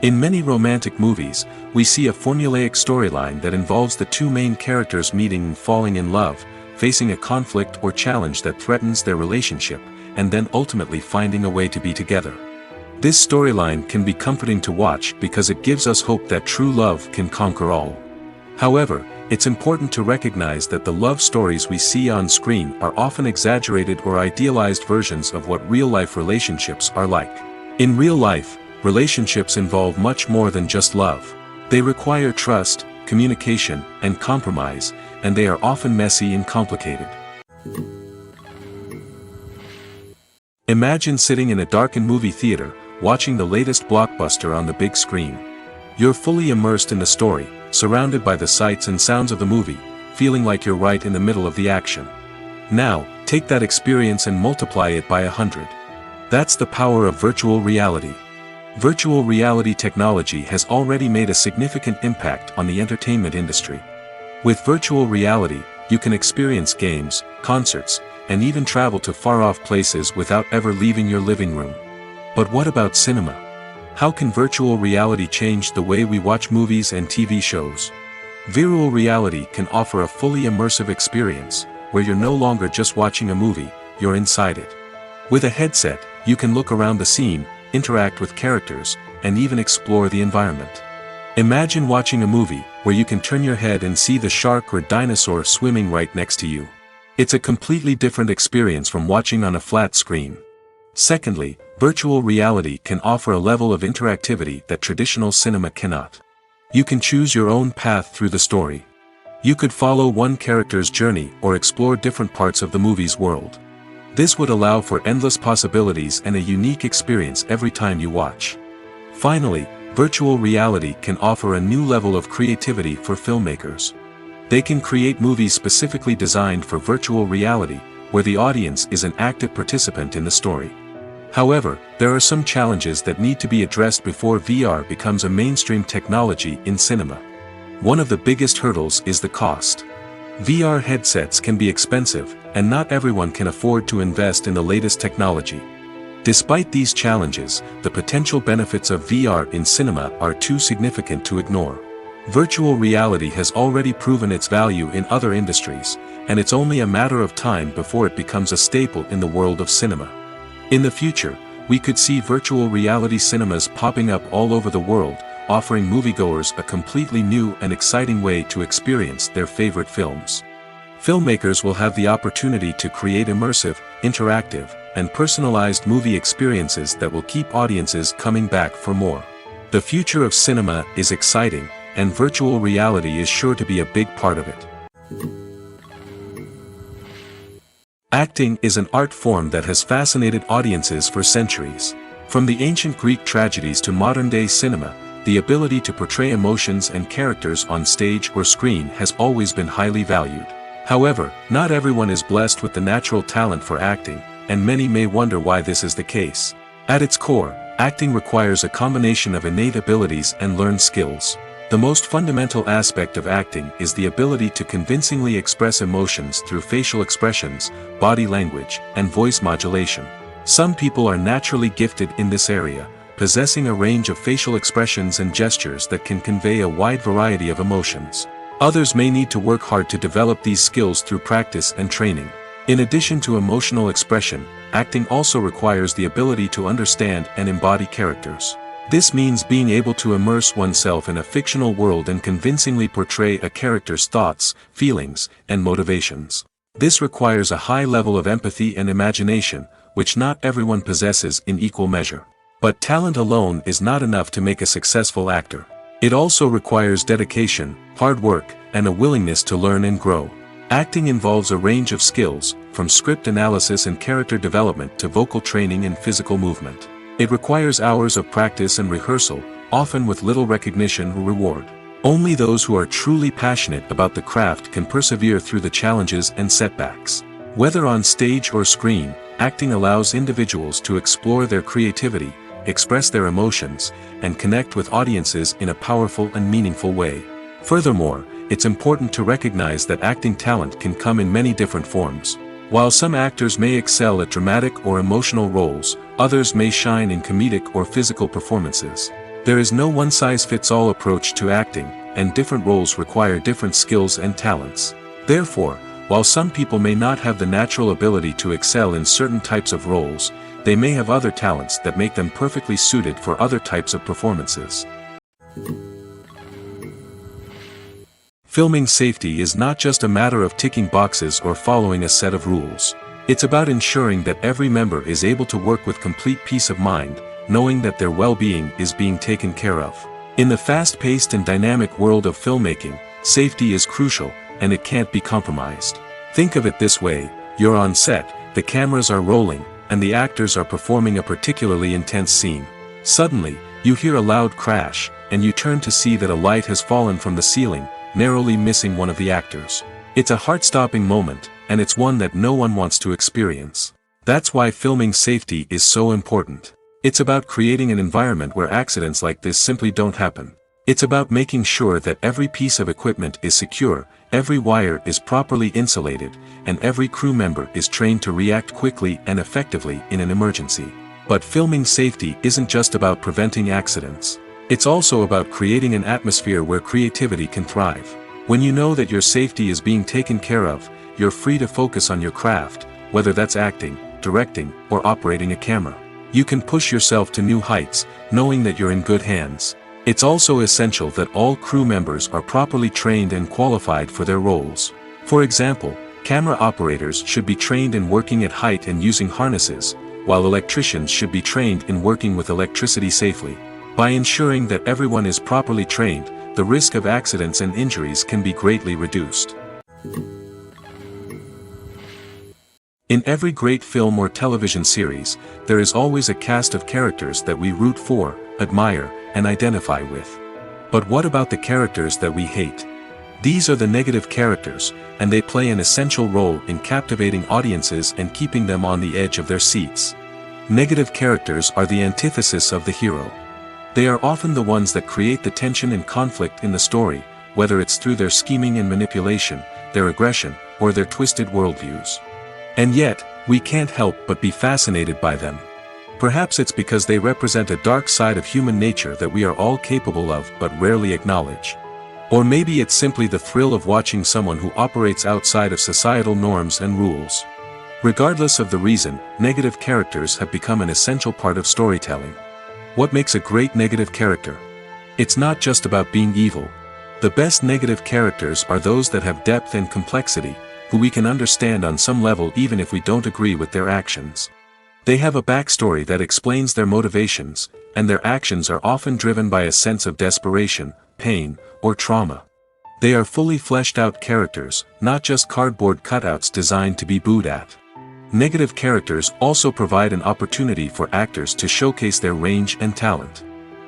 In many romantic movies, we see a formulaic storyline that involves the two main characters meeting and falling in love, facing a conflict or challenge that threatens their relationship, and then ultimately finding a way to be together. This storyline can be comforting to watch because it gives us hope that true love can conquer all. However, it's important to recognize that the love stories we see on screen are often exaggerated or idealized versions of what real-life relationships are like. In real life, relationships involve much more than just love. They require trust, communication, and compromise, and they are often messy and complicated. Imagine sitting in a darkened movie theater, watching the latest blockbuster on the big screen. You're fully immersed in the story, surrounded by the sights and sounds of the movie, feeling like you're right in the middle of the action. Now, take that experience and multiply it by 100. That's the power of virtual reality. Virtual reality technology has already made a significant impact on the entertainment industry. With virtual reality, you can experience games, concerts, and even travel to far-off places without ever leaving your living room. But what about cinema? How can virtual reality change the way we watch movies and TV shows? Virtual reality can offer a fully immersive experience, where you're no longer just watching a movie, you're inside it. With a headset, you can look around the scene, interact with characters, and even explore the environment. Imagine watching a movie, where you can turn your head and see the shark or dinosaur swimming right next to you. It's a completely different experience from watching on a flat screen. Secondly, virtual reality can offer a level of interactivity that traditional cinema cannot. You can choose your own path through the story. You could follow one character's journey or explore different parts of the movie's world. This would allow for endless possibilities and a unique experience every time you watch. Finally, virtual reality can offer a new level of creativity for filmmakers. They can create movies specifically designed for virtual reality, where the audience is an active participant in the story. However, there are some challenges that need to be addressed before VR becomes a mainstream technology in cinema. One of the biggest hurdles is the cost. VR headsets can be expensive, and not everyone can afford to invest in the latest technology. Despite these challenges, the potential benefits of VR in cinema are too significant to ignore. Virtual reality has already proven its value in other industries, and it's only a matter of time before it becomes a staple in the world of cinema. In the future, we could see virtual reality cinemas popping up all over the world, offering moviegoers a completely new and exciting way to experience their favorite films. Filmmakers will have the opportunity to create immersive, interactive, and personalized movie experiences that will keep audiences coming back for more. The future of cinema is exciting, and virtual reality is sure to be a big part of it. Acting is an art form that has fascinated audiences for centuries. From the ancient Greek tragedies to modern-day cinema, the ability to portray emotions and characters on stage or screen has always been highly valued. However, not everyone is blessed with the natural talent for acting, and many may wonder why this is the case. At its core, acting requires a combination of innate abilities and learned skills. The most fundamental aspect of acting is the ability to convincingly express emotions through facial expressions, body language, and voice modulation. Some people are naturally gifted in this area, possessing a range of facial expressions and gestures that can convey a wide variety of emotions. Others may need to work hard to develop these skills through practice and training. In addition to emotional expression, acting also requires the ability to understand and embody characters. This means being able to immerse oneself in a fictional world and convincingly portray a character's thoughts, feelings, and motivations. This requires a high level of empathy and imagination, which not everyone possesses in equal measure. But talent alone is not enough to make a successful actor. It also requires dedication, hard work, and a willingness to learn and grow. Acting involves a range of skills, from script analysis and character development to vocal training and physical movement. It requires hours of practice and rehearsal, often with little recognition or reward. Only those who are truly passionate about the craft can persevere through the challenges and setbacks. Whether on stage or screen, acting allows individuals to explore their creativity, express their emotions, and connect with audiences in a powerful and meaningful way. Furthermore, it's important to recognize that acting talent can come in many different forms. While some actors may excel at dramatic or emotional roles, others may shine in comedic or physical performances. There is no one-size-fits-all approach to acting, and different roles require different skills and talents. Therefore, while some people may not have the natural ability to excel in certain types of roles, they may have other talents that make them perfectly suited for other types of performances. Filming safety is not just a matter of ticking boxes or following a set of rules. It's about ensuring that every member is able to work with complete peace of mind, knowing that their well-being is being taken care of. In the fast-paced and dynamic world of filmmaking, safety is crucial, and it can't be compromised. Think of it this way: you're on set, the cameras are rolling, and the actors are performing a particularly intense scene. Suddenly, you hear a loud crash, and you turn to see that a light has fallen from the ceiling, narrowly missing one of the actors. It's a heart-stopping moment, and it's one that no one wants to experience. That's why filming safety is so important. It's about creating an environment where accidents like this simply don't happen. It's about making sure that every piece of equipment is secure, every wire is properly insulated, and every crew member is trained to react quickly and effectively in an emergency. But filming safety isn't just about preventing accidents. It's also about creating an atmosphere where creativity can thrive. When you know that your safety is being taken care of, you're free to focus on your craft, whether that's acting, directing, or operating a camera. You can push yourself to new heights, knowing that you're in good hands. It's also essential that all crew members are properly trained and qualified for their roles. For example, camera operators should be trained in working at height and using harnesses, while electricians should be trained in working with electricity safely. By ensuring that everyone is properly trained, the risk of accidents and injuries can be greatly reduced. In every great film or television series, there is always a cast of characters that we root for, admire, and identify with. But what about the characters that we hate? These are the negative characters, and they play an essential role in captivating audiences and keeping them on the edge of their seats. Negative characters are the antithesis of the hero. They are often the ones that create the tension and conflict in the story, whether it's through their scheming and manipulation, their aggression, or their twisted worldviews. And yet, we can't help but be fascinated by them. Perhaps it's because they represent a dark side of human nature that we are all capable of but rarely acknowledge. Or maybe it's simply the thrill of watching someone who operates outside of societal norms and rules. Regardless of the reason, negative characters have become an essential part of storytelling. What makes a great negative character? It's not just about being evil. The best negative characters are those that have depth and complexity, who we can understand on some level even if we don't agree with their actions. They have a backstory that explains their motivations, and their actions are often driven by a sense of desperation, pain, or trauma. They are fully fleshed out characters, not just cardboard cutouts designed to be booed at. Negative characters also provide an opportunity for actors to showcase their range and talent.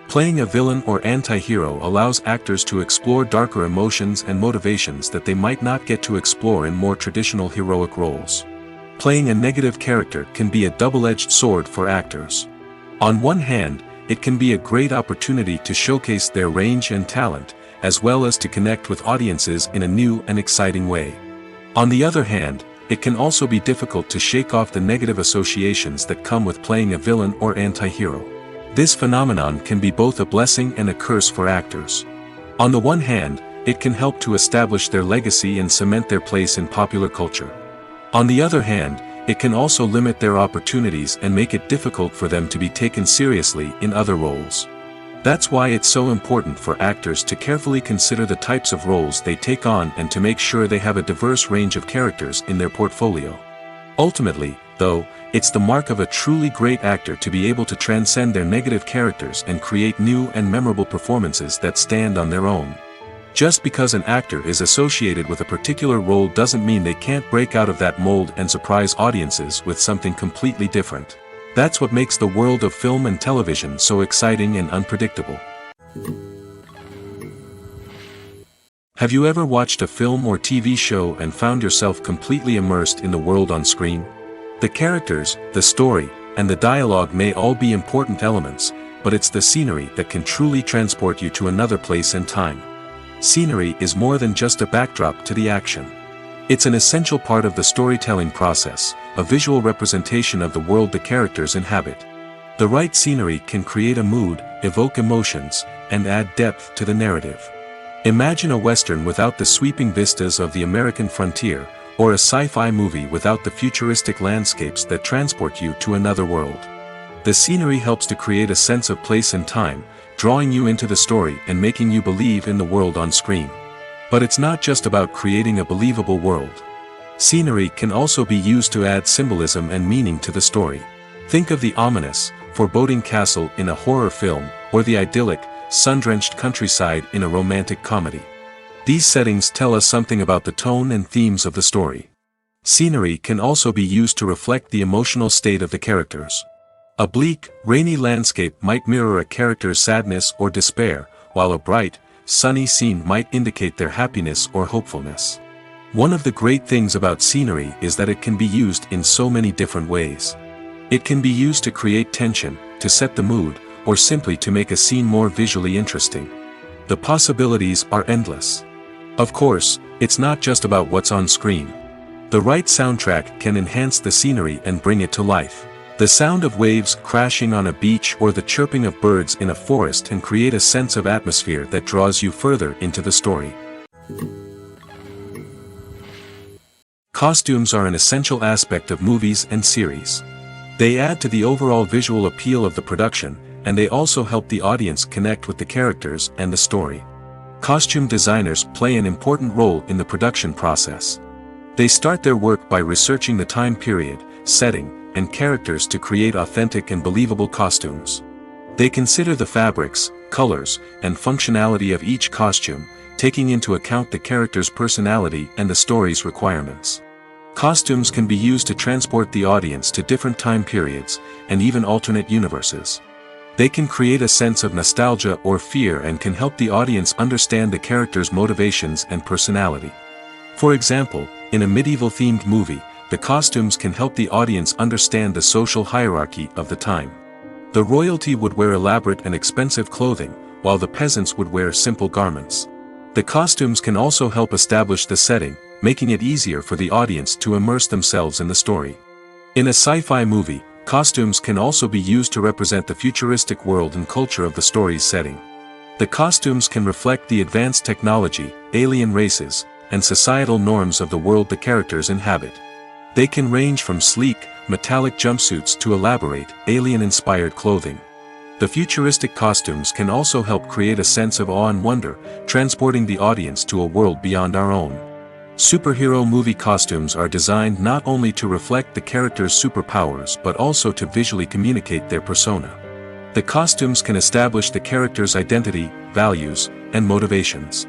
Playing a villain or anti-hero allows actors to explore darker emotions and motivations that they might not get to explore in more traditional heroic roles. Playing a negative character can be a double-edged sword for actors. On one hand, it can be a great opportunity to showcase their range and talent, as well as to connect with audiences in a new and exciting way. On the other hand, it can also be difficult to shake off the negative associations that come with playing a villain or anti-hero. This phenomenon can be both a blessing and a curse for actors. On the one hand, it can help to establish their legacy and cement their place in popular culture. On the other hand, it can also limit their opportunities and make it difficult for them to be taken seriously in other roles. That's why it's so important for actors to carefully consider the types of roles they take on and to make sure they have a diverse range of characters in their portfolio. Ultimately, though, it's the mark of a truly great actor to be able to transcend their negative characters and create new and memorable performances that stand on their own. Just because an actor is associated with a particular role doesn't mean they can't break out of that mold and surprise audiences with something completely different. That's what makes the world of film and television so exciting and unpredictable. Have you ever watched a film or TV show and found yourself completely immersed in the world on screen? The characters, the story, and the dialogue may all be important elements, but it's the scenery that can truly transport you to another place and time. Scenery is more than just a backdrop to the action. It's an essential part of the storytelling process, a visual representation of the world the characters inhabit. The right scenery can create a mood, evoke emotions, and add depth to the narrative. Imagine a Western without the sweeping vistas of the American frontier, or a sci-fi movie without the futuristic landscapes that transport you to another world. The scenery helps to create a sense of place and time, drawing you into the story and making you believe in the world on screen. But it's not just about creating a believable world. Scenery can also be used to add symbolism and meaning to the story. Think of the ominous, foreboding castle in a horror film, or the idyllic, sun-drenched countryside in a romantic comedy. These settings tell us something about the tone and themes of the story. Scenery can also be used to reflect the emotional state of the characters. A bleak, rainy landscape might mirror a character's sadness or despair, while a bright, sunny scene might indicate their happiness or hopefulness. One of the great things about scenery is that it can be used in so many different ways. It can be used to create tension, to set the mood, or simply to make a scene more visually interesting. The possibilities are endless. Of course, it's not just about what's on screen. The right soundtrack can enhance the scenery and bring it to life. The sound of waves crashing on a beach or the chirping of birds in a forest can create a sense of atmosphere that draws you further into the story. Costumes are an essential aspect of movies and series. They add to the overall visual appeal of the production, and they also help the audience connect with the characters and the story. Costume designers play an important role in the production process. They start their work by researching the time period, setting, and characters to create authentic and believable costumes. They consider the fabrics, colors, and functionality of each costume, taking into account the character's personality and the story's requirements. Costumes can be used to transport the audience to different time periods, and even alternate universes. They can create a sense of nostalgia or fear and can help the audience understand the character's motivations and personality. For example, in a medieval-themed movie, the costumes can help the audience understand the social hierarchy of the time. The royalty would wear elaborate and expensive clothing, while the peasants would wear simple garments. The costumes can also help establish the setting, making it easier for the audience to immerse themselves in the story. In a sci-fi movie, costumes can also be used to represent the futuristic world and culture of the story's setting. The costumes can reflect the advanced technology, alien races, and societal norms of the world the characters inhabit. They can range from sleek, metallic jumpsuits to elaborate, alien-inspired clothing. The futuristic costumes can also help create a sense of awe and wonder, transporting the audience to a world beyond our own. Superhero movie costumes are designed not only to reflect the character's superpowers but also to visually communicate their persona. The costumes can establish the character's identity, values, and motivations.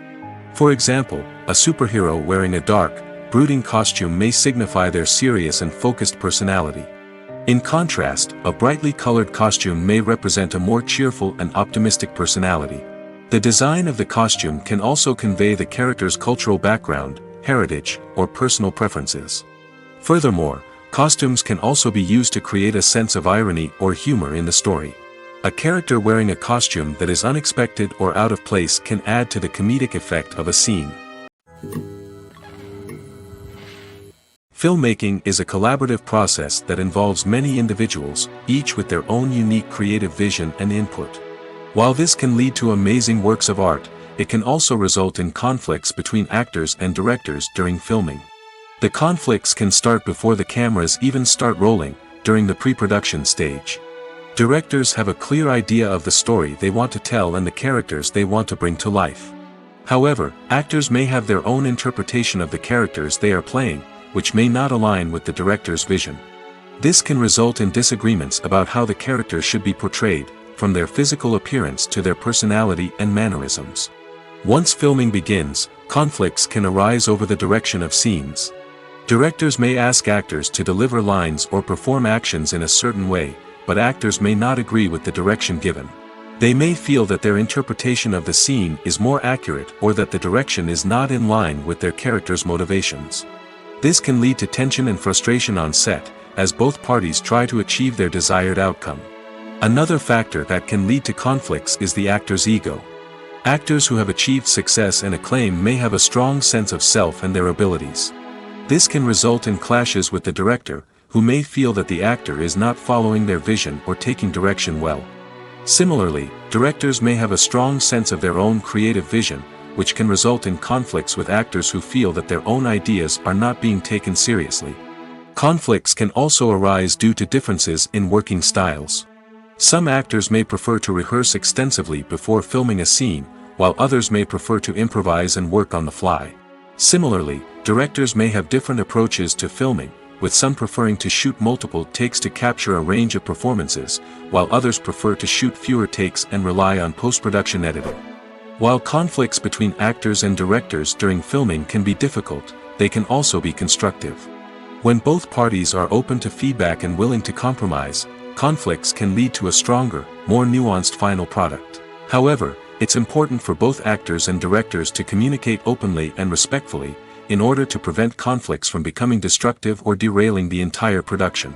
For example, a superhero wearing a dark, brooding costume may signify their serious and focused personality. In contrast, a brightly colored costume may represent a more cheerful and optimistic personality. The design of the costume can also convey the character's cultural background, heritage, or personal preferences. Furthermore, costumes can also be used to create a sense of irony or humor in the story. A character wearing a costume that is unexpected or out of place can add to the comedic effect of a scene. Filmmaking is a collaborative process that involves many individuals, each with their own unique creative vision and input. While this can lead to amazing works of art, it can also result in conflicts between actors and directors during filming. The conflicts can start before the cameras even start rolling, during the pre-production stage. Directors have a clear idea of the story they want to tell and the characters they want to bring to life. However, actors may have their own interpretation of the characters they are playing, which may not align with the director's vision. This can result in disagreements about how the characters should be portrayed, from their physical appearance to their personality and mannerisms. Once filming begins, conflicts can arise over the direction of scenes. Directors may ask actors to deliver lines or perform actions in a certain way, but actors may not agree with the direction given. They may feel that their interpretation of the scene is more accurate or that the direction is not in line with their character's motivations. This can lead to tension and frustration on set, as both parties try to achieve their desired outcome. Another factor that can lead to conflicts is the actor's ego. Actors who have achieved success and acclaim may have a strong sense of self and their abilities. This can result in clashes with the director, who may feel that the actor is not following their vision or taking direction well. Similarly, directors may have a strong sense of their own creative vision, which can result in conflicts with actors who feel that their own ideas are not being taken seriously. Conflicts can also arise due to differences in working styles. Some actors may prefer to rehearse extensively before filming a scene, while others may prefer to improvise and work on the fly. Similarly, directors may have different approaches to filming, with some preferring to shoot multiple takes to capture a range of performances, while others prefer to shoot fewer takes and rely on post-production editing. While conflicts between actors and directors during filming can be difficult, they can also be constructive. When both parties are open to feedback and willing to compromise, conflicts can lead to a stronger, more nuanced final product. However, it's important for both actors and directors to communicate openly and respectfully, in order to prevent conflicts from becoming destructive or derailing the entire production.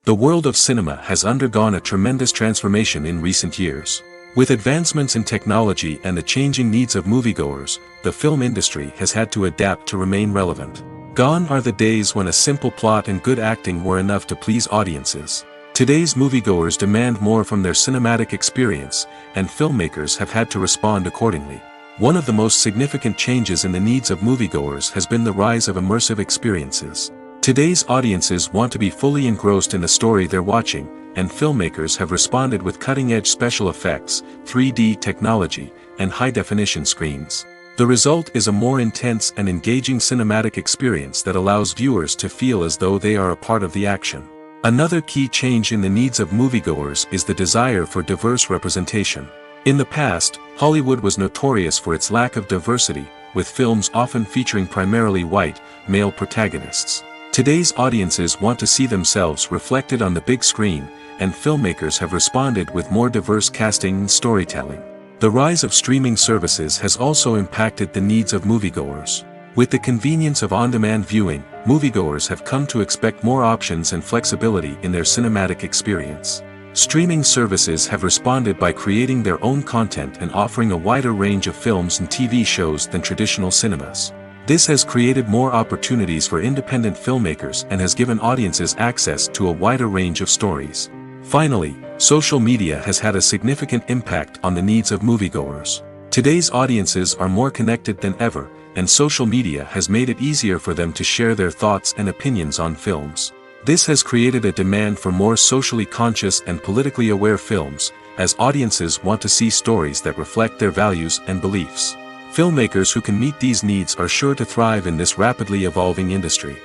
The world of cinema has undergone a tremendous transformation in recent years. With advancements in technology and the changing needs of moviegoers, the film industry has had to adapt to remain relevant. Gone are the days when a simple plot and good acting were enough to please audiences. Today's moviegoers demand more from their cinematic experience, and filmmakers have had to respond accordingly. One of the most significant changes in the needs of moviegoers has been the rise of immersive experiences. Today's audiences want to be fully engrossed in the story they're watching, and filmmakers have responded with cutting-edge special effects, 3D technology, and high-definition screens. The result is a more intense and engaging cinematic experience that allows viewers to feel as though they are a part of the action. Another key change in the needs of moviegoers is the desire for diverse representation. In the past, Hollywood was notorious for its lack of diversity, with films often featuring primarily white, male protagonists. Today's audiences want to see themselves reflected on the big screen, and filmmakers have responded with more diverse casting and storytelling. The rise of streaming services has also impacted the needs of moviegoers. With the convenience of on-demand viewing, moviegoers have come to expect more options and flexibility in their cinematic experience. Streaming services have responded by creating their own content and offering a wider range of films and TV shows than traditional cinemas. This has created more opportunities for independent filmmakers and has given audiences access to a wider range of stories. Finally, social media has had a significant impact on the needs of moviegoers. Today's audiences are more connected than ever, and social media has made it easier for them to share their thoughts and opinions on films. This has created a demand for more socially conscious and politically aware films, as audiences want to see stories that reflect their values and beliefs. Filmmakers who can meet these needs are sure to thrive in this rapidly evolving industry.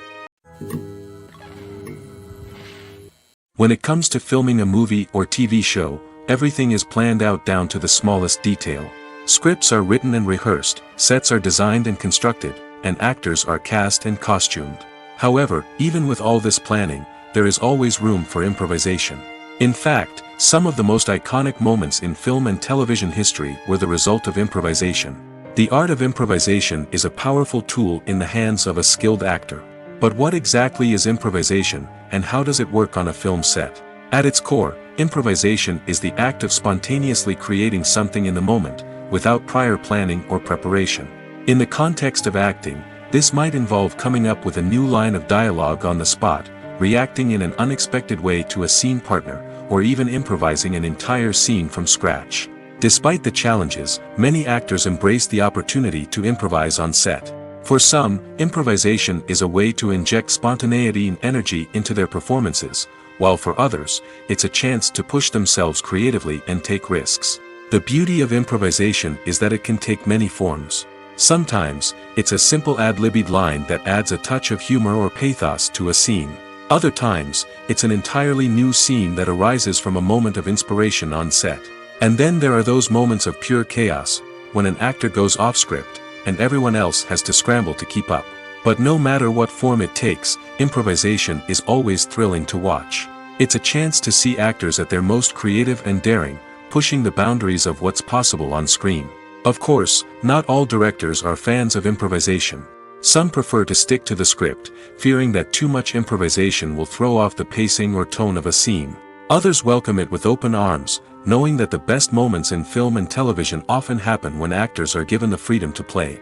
When it comes to filming a movie or TV show, everything is planned out down to the smallest detail. Scripts are written and rehearsed, sets are designed and constructed, and actors are cast and costumed. However, even with all this planning, there is always room for improvisation. In fact, some of the most iconic moments in film and television history were the result of improvisation. The art of improvisation is a powerful tool in the hands of a skilled actor. But what exactly is improvisation, and how does it work on a film set? At its core, improvisation is the act of spontaneously creating something in the moment, without prior planning or preparation. In the context of acting, this might involve coming up with a new line of dialogue on the spot, reacting in an unexpected way to a scene partner, or even improvising an entire scene from scratch. Despite the challenges, many actors embrace the opportunity to improvise on set. For some, improvisation is a way to inject spontaneity and energy into their performances, while for others, it's a chance to push themselves creatively and take risks. The beauty of improvisation is that it can take many forms. Sometimes, it's a simple ad-libbed line that adds a touch of humor or pathos to a scene. Other times, it's an entirely new scene that arises from a moment of inspiration on set. And then there are those moments of pure chaos, when an actor goes off script, and everyone else has to scramble to keep up. But no matter what form it takes, improvisation is always thrilling to watch. It's a chance to see actors at their most creative and daring, pushing the boundaries of what's possible on screen. Of course, not all directors are fans of improvisation. Some prefer to stick to the script, fearing that too much improvisation will throw off the pacing or tone of a scene. Others welcome it with open arms, knowing that the best moments in film and television often happen when actors are given the freedom to play.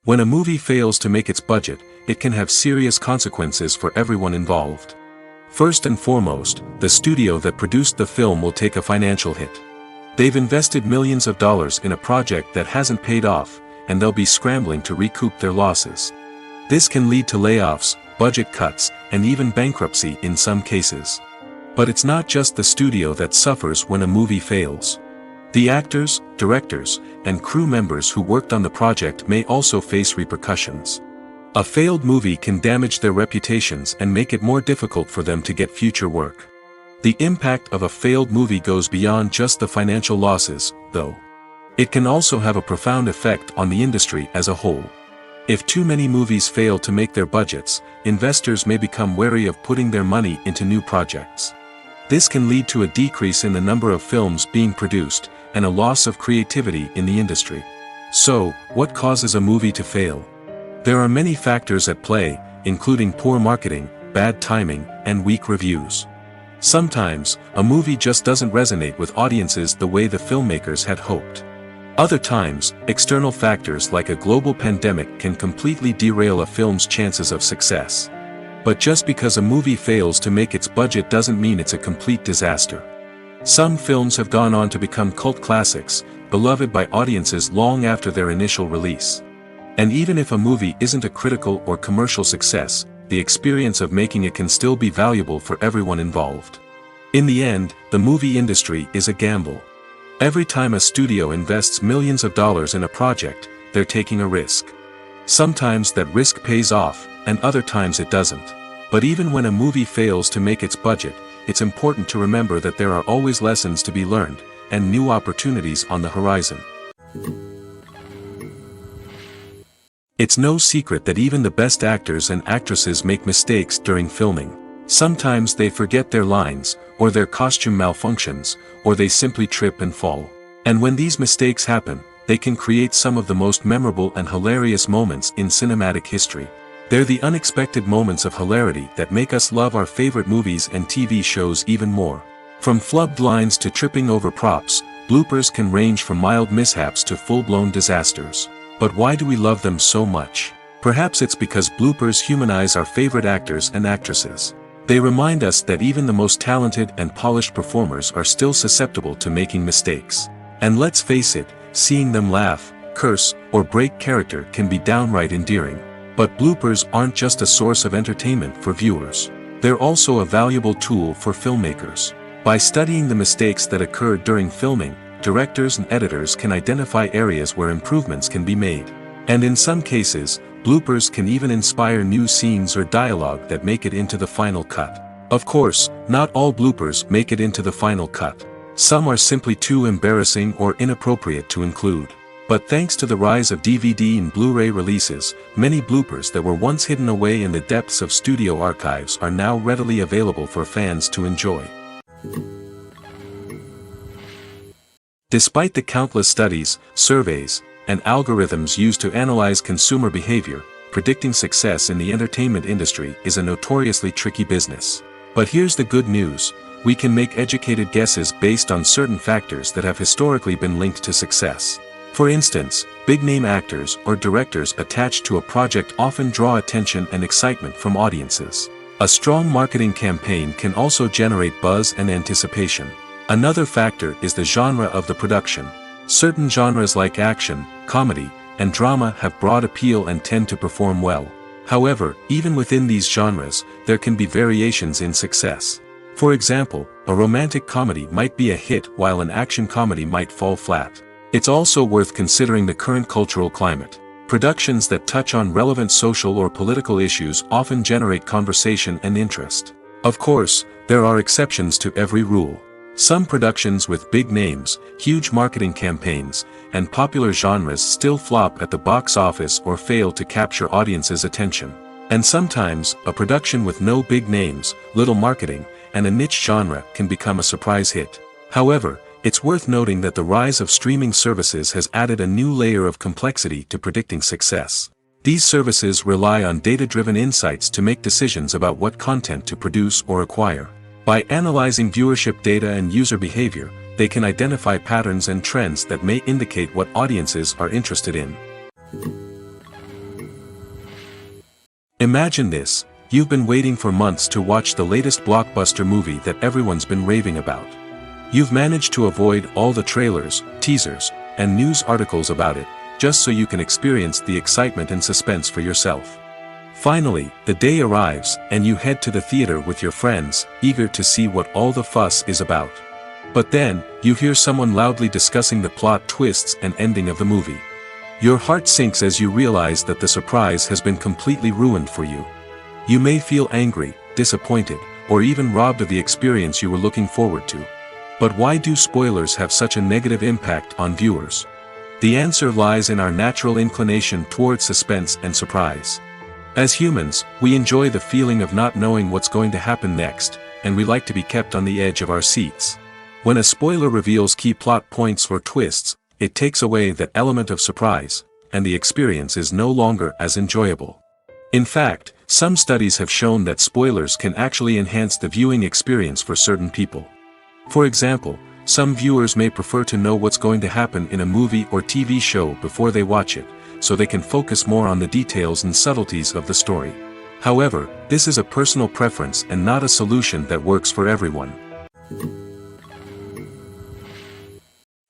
When a movie fails to make its budget, it can have serious consequences for everyone involved. First and foremost, the studio that produced the film will take a financial hit. They've invested millions of dollars in a project that hasn't paid off, and they'll be scrambling to recoup their losses. This can lead to layoffs, budget cuts, and even bankruptcy in some cases. But it's not just the studio that suffers when a movie fails. The actors, directors, and crew members who worked on the project may also face repercussions. A failed movie can damage their reputations and make it more difficult for them to get future work. The impact of a failed movie goes beyond just the financial losses, though. It can also have a profound effect on the industry as a whole. If too many movies fail to make their budgets, investors may become wary of putting their money into new projects. This can lead to a decrease in the number of films being produced, and a loss of creativity in the industry. So, what causes a movie to fail? There are many factors at play, including poor marketing, bad timing, and weak reviews. Sometimes, a movie just doesn't resonate with audiences the way the filmmakers had hoped. Other times, external factors like a global pandemic can completely derail a film's chances of success. But just because a movie fails to make its budget doesn't mean it's a complete disaster. Some films have gone on to become cult classics, beloved by audiences long after their initial release. And even if a movie isn't a critical or commercial success, the experience of making it can still be valuable for everyone involved. In the end, the movie industry is a gamble. Every time a studio invests millions of dollars in a project, they're taking a risk. Sometimes that risk pays off, and other times it doesn't. But even when a movie fails to make its budget, it's important to remember that there are always lessons to be learned, and new opportunities on the horizon. It's no secret that even the best actors and actresses make mistakes during filming. Sometimes they forget their lines, or their costume malfunctions, or they simply trip and fall. And when these mistakes happen, they can create some of the most memorable and hilarious moments in cinematic history. They're the unexpected moments of hilarity that make us love our favorite movies and TV shows even more. From flubbed lines to tripping over props, bloopers can range from mild mishaps to full-blown disasters. But why do we love them so much? Perhaps it's because bloopers humanize our favorite actors and actresses. They remind us that even the most talented and polished performers are still susceptible to making mistakes. And let's face it, seeing them laugh, curse, or break character can be downright endearing. But bloopers aren't just a source of entertainment for viewers. They're also a valuable tool for filmmakers. By studying the mistakes that occurred during filming, directors and editors can identify areas where improvements can be made. And in some cases, bloopers can even inspire new scenes or dialogue that make it into the final cut. Of course, not all bloopers make it into the final cut. Some are simply too embarrassing or inappropriate to include. But thanks to the rise of DVD and Blu-ray releases, many bloopers that were once hidden away in the depths of studio archives are now readily available for fans to enjoy. Despite the countless studies, surveys, and algorithms used to analyze consumer behavior, predicting success in the entertainment industry is a notoriously tricky business. But here's the good news: we can make educated guesses based on certain factors that have historically been linked to success. For instance, big-name actors or directors attached to a project often draw attention and excitement from audiences. A strong marketing campaign can also generate buzz and anticipation. Another factor is the genre of the production. Certain genres like action, comedy, and drama have broad appeal and tend to perform well. However, even within these genres, there can be variations in success. For example, a romantic comedy might be a hit while an action comedy might fall flat. It's also worth considering the current cultural climate. Productions that touch on relevant social or political issues often generate conversation and interest. Of course, there are exceptions to every rule. Some productions with big names, huge marketing campaigns, and popular genres still flop at the box office or fail to capture audiences' attention. And sometimes, a production with no big names, little marketing, and a niche genre can become a surprise hit. However, it's worth noting that the rise of streaming services has added a new layer of complexity to predicting success. These services rely on data-driven insights to make decisions about what content to produce or acquire. By analyzing viewership data and user behavior, they can identify patterns and trends that may indicate what audiences are interested in. Imagine this: you've been waiting for months to watch the latest blockbuster movie that everyone's been raving about. You've managed to avoid all the trailers, teasers, and news articles about it, just so you can experience the excitement and suspense for yourself. Finally, the day arrives, and you head to the theater with your friends, eager to see what all the fuss is about. But then, you hear someone loudly discussing the plot twists and ending of the movie. Your heart sinks as you realize that the surprise has been completely ruined for you. You may feel angry, disappointed, or even robbed of the experience you were looking forward to. But why do spoilers have such a negative impact on viewers? The answer lies in our natural inclination towards suspense and surprise. As humans, we enjoy the feeling of not knowing what's going to happen next, and we like to be kept on the edge of our seats. When a spoiler reveals key plot points or twists, it takes away that element of surprise, and the experience is no longer as enjoyable. In fact, some studies have shown that spoilers can actually enhance the viewing experience for certain people. For example, some viewers may prefer to know what's going to happen in a movie or TV show before they watch it, so they can focus more on the details and subtleties of the story. However, this is a personal preference and not a solution that works for everyone.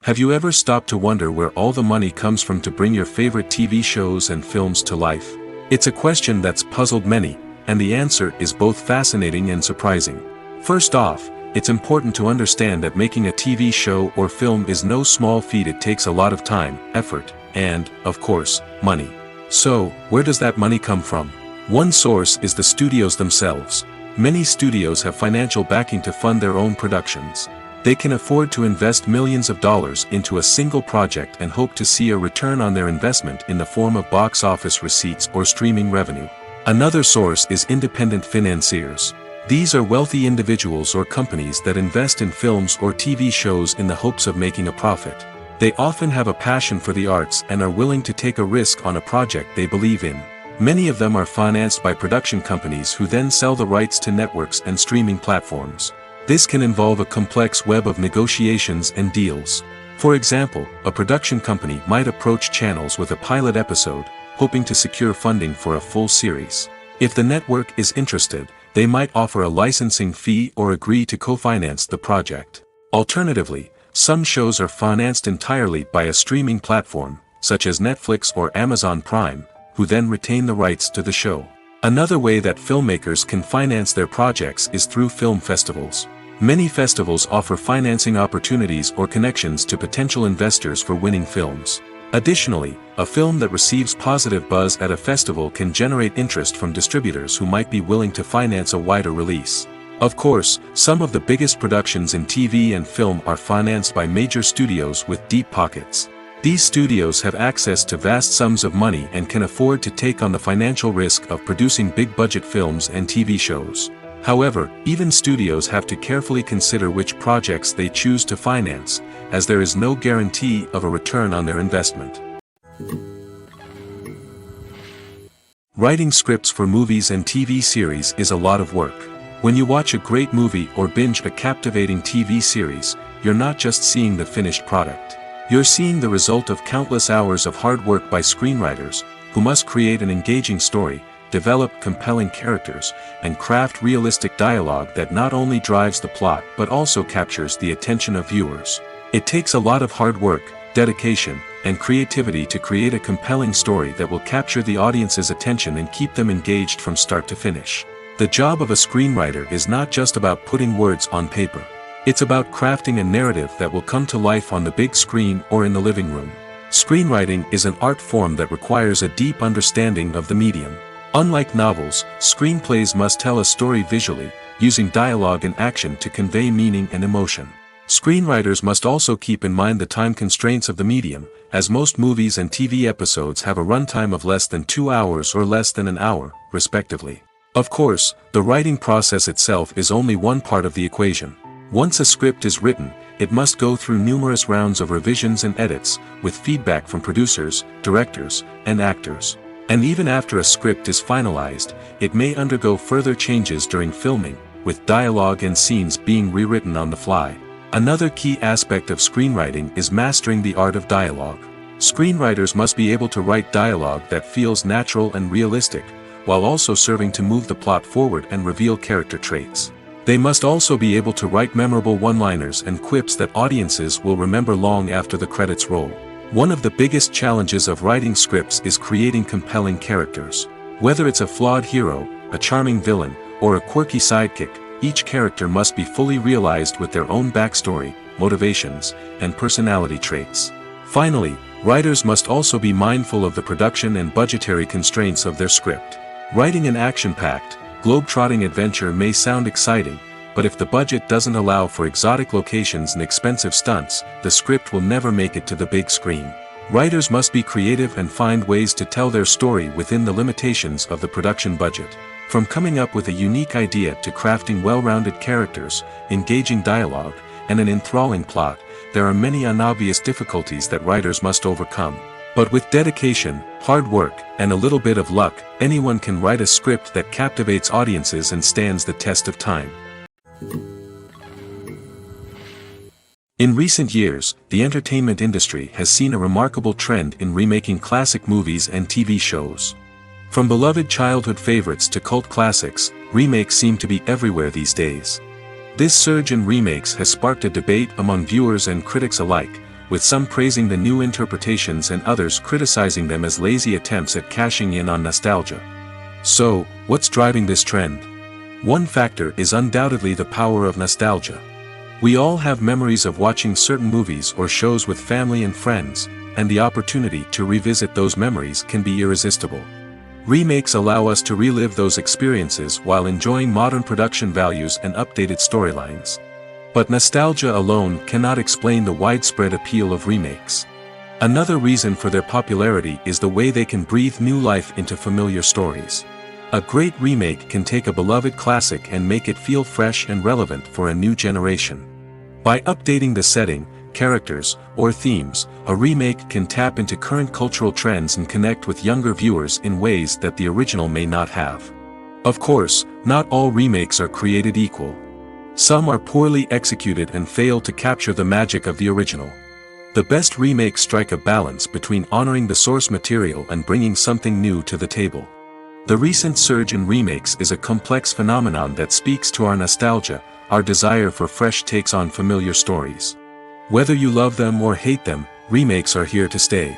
Have you ever stopped to wonder where all the money comes from to bring your favorite TV shows and films to life? It's a question that's puzzled many, and the answer is both fascinating and surprising. First off, it's important to understand that making a TV show or film is no small feat. It takes a lot of time, effort, and, of course, money. So, where does that money come from? One source is the studios themselves. Many studios have financial backing to fund their own productions. They can afford to invest millions of dollars into a single project and hope to see a return on their investment in the form of box office receipts or streaming revenue. Another source is independent financiers. These are wealthy individuals or companies that invest in films or TV shows in the hopes of making a profit. They often have a passion for the arts and are willing to take a risk on a project they believe in. Many of them are financed by production companies who then sell the rights to networks and streaming platforms. This can involve a complex web of negotiations and deals. For example, a production company might approach channels with a pilot episode, hoping to secure funding for a full series. If the network is interested, they might offer a licensing fee or agree to co-finance the project. Alternatively, some shows are financed entirely by a streaming platform, such as Netflix or Amazon Prime, who then retain the rights to the show. Another way that filmmakers can finance their projects is through film festivals. Many festivals offer financing opportunities or connections to potential investors for winning films. Additionally, a film that receives positive buzz at a festival can generate interest from distributors who might be willing to finance a wider release. Of course, some of the biggest productions in TV and film are financed by major studios with deep pockets. These studios have access to vast sums of money and can afford to take on the financial risk of producing big-budget films and TV shows. However, even studios have to carefully consider which projects they choose to finance, as there is no guarantee of a return on their investment. Writing scripts for movies and TV series is a lot of work. When you watch a great movie or binge a captivating TV series, you're not just seeing the finished product. You're seeing the result of countless hours of hard work by screenwriters, who must create an engaging story, develop compelling characters, and craft realistic dialogue that not only drives the plot but also captures the attention of viewers. It takes a lot of hard work, dedication, and creativity to create a compelling story that will capture the audience's attention and keep them engaged from start to finish. The job of a screenwriter is not just about putting words on paper. It's about crafting a narrative that will come to life on the big screen or in the living room. Screenwriting is an art form that requires a deep understanding of the medium. Unlike novels, screenplays must tell a story visually, using dialogue and action to convey meaning and emotion. Screenwriters must also keep in mind the time constraints of the medium, as most movies and TV episodes have a runtime of less than 2 hours or less than an hour, respectively. Of course, the writing process itself is only one part of the equation. Once a script is written, it must go through numerous rounds of revisions and edits, with feedback from producers, directors, and actors. And even after a script is finalized, it may undergo further changes during filming, with dialogue and scenes being rewritten on the fly. Another key aspect of screenwriting is mastering the art of dialogue. Screenwriters must be able to write dialogue that feels natural and realistic, while also serving to move the plot forward and reveal character traits. They must also be able to write memorable one-liners and quips that audiences will remember long after the credits roll. One of the biggest challenges of writing scripts is creating compelling characters. Whether it's a flawed hero, a charming villain, or a quirky sidekick, each character must be fully realized with their own backstory, motivations, and personality traits. Finally, writers must also be mindful of the production and budgetary constraints of their script. Writing an action-packed, globe-trotting adventure may sound exciting, but if the budget doesn't allow for exotic locations and expensive stunts, the script will never make it to the big screen. Writers must be creative and find ways to tell their story within the limitations of the production budget. From coming up with a unique idea to crafting well-rounded characters, engaging dialogue, and an enthralling plot, there are many unobvious difficulties that writers must overcome. But with dedication, hard work, and a little bit of luck, anyone can write a script that captivates audiences and stands the test of time. In recent years, the entertainment industry has seen a remarkable trend in remaking classic movies and TV shows. From beloved childhood favorites to cult classics, remakes seem to be everywhere these days. This surge in remakes has sparked a debate among viewers and critics alike, with some praising the new interpretations and others criticizing them as lazy attempts at cashing in on nostalgia. So, what's driving this trend? One factor is undoubtedly the power of nostalgia. We all have memories of watching certain movies or shows with family and friends, and the opportunity to revisit those memories can be irresistible. Remakes allow us to relive those experiences while enjoying modern production values and updated storylines. But nostalgia alone cannot explain the widespread appeal of remakes. Another reason for their popularity is the way they can breathe new life into familiar stories. A great remake can take a beloved classic and make it feel fresh and relevant for a new generation. By updating the setting, characters, or themes, a remake can tap into current cultural trends and connect with younger viewers in ways that the original may not have. Of course, not all remakes are created equal. Some are poorly executed and fail to capture the magic of the original. The best remakes strike a balance between honoring the source material and bringing something new to the table. The recent surge in remakes is a complex phenomenon that speaks to our nostalgia, our desire for fresh takes on familiar stories. Whether you love them or hate them, remakes are here to stay.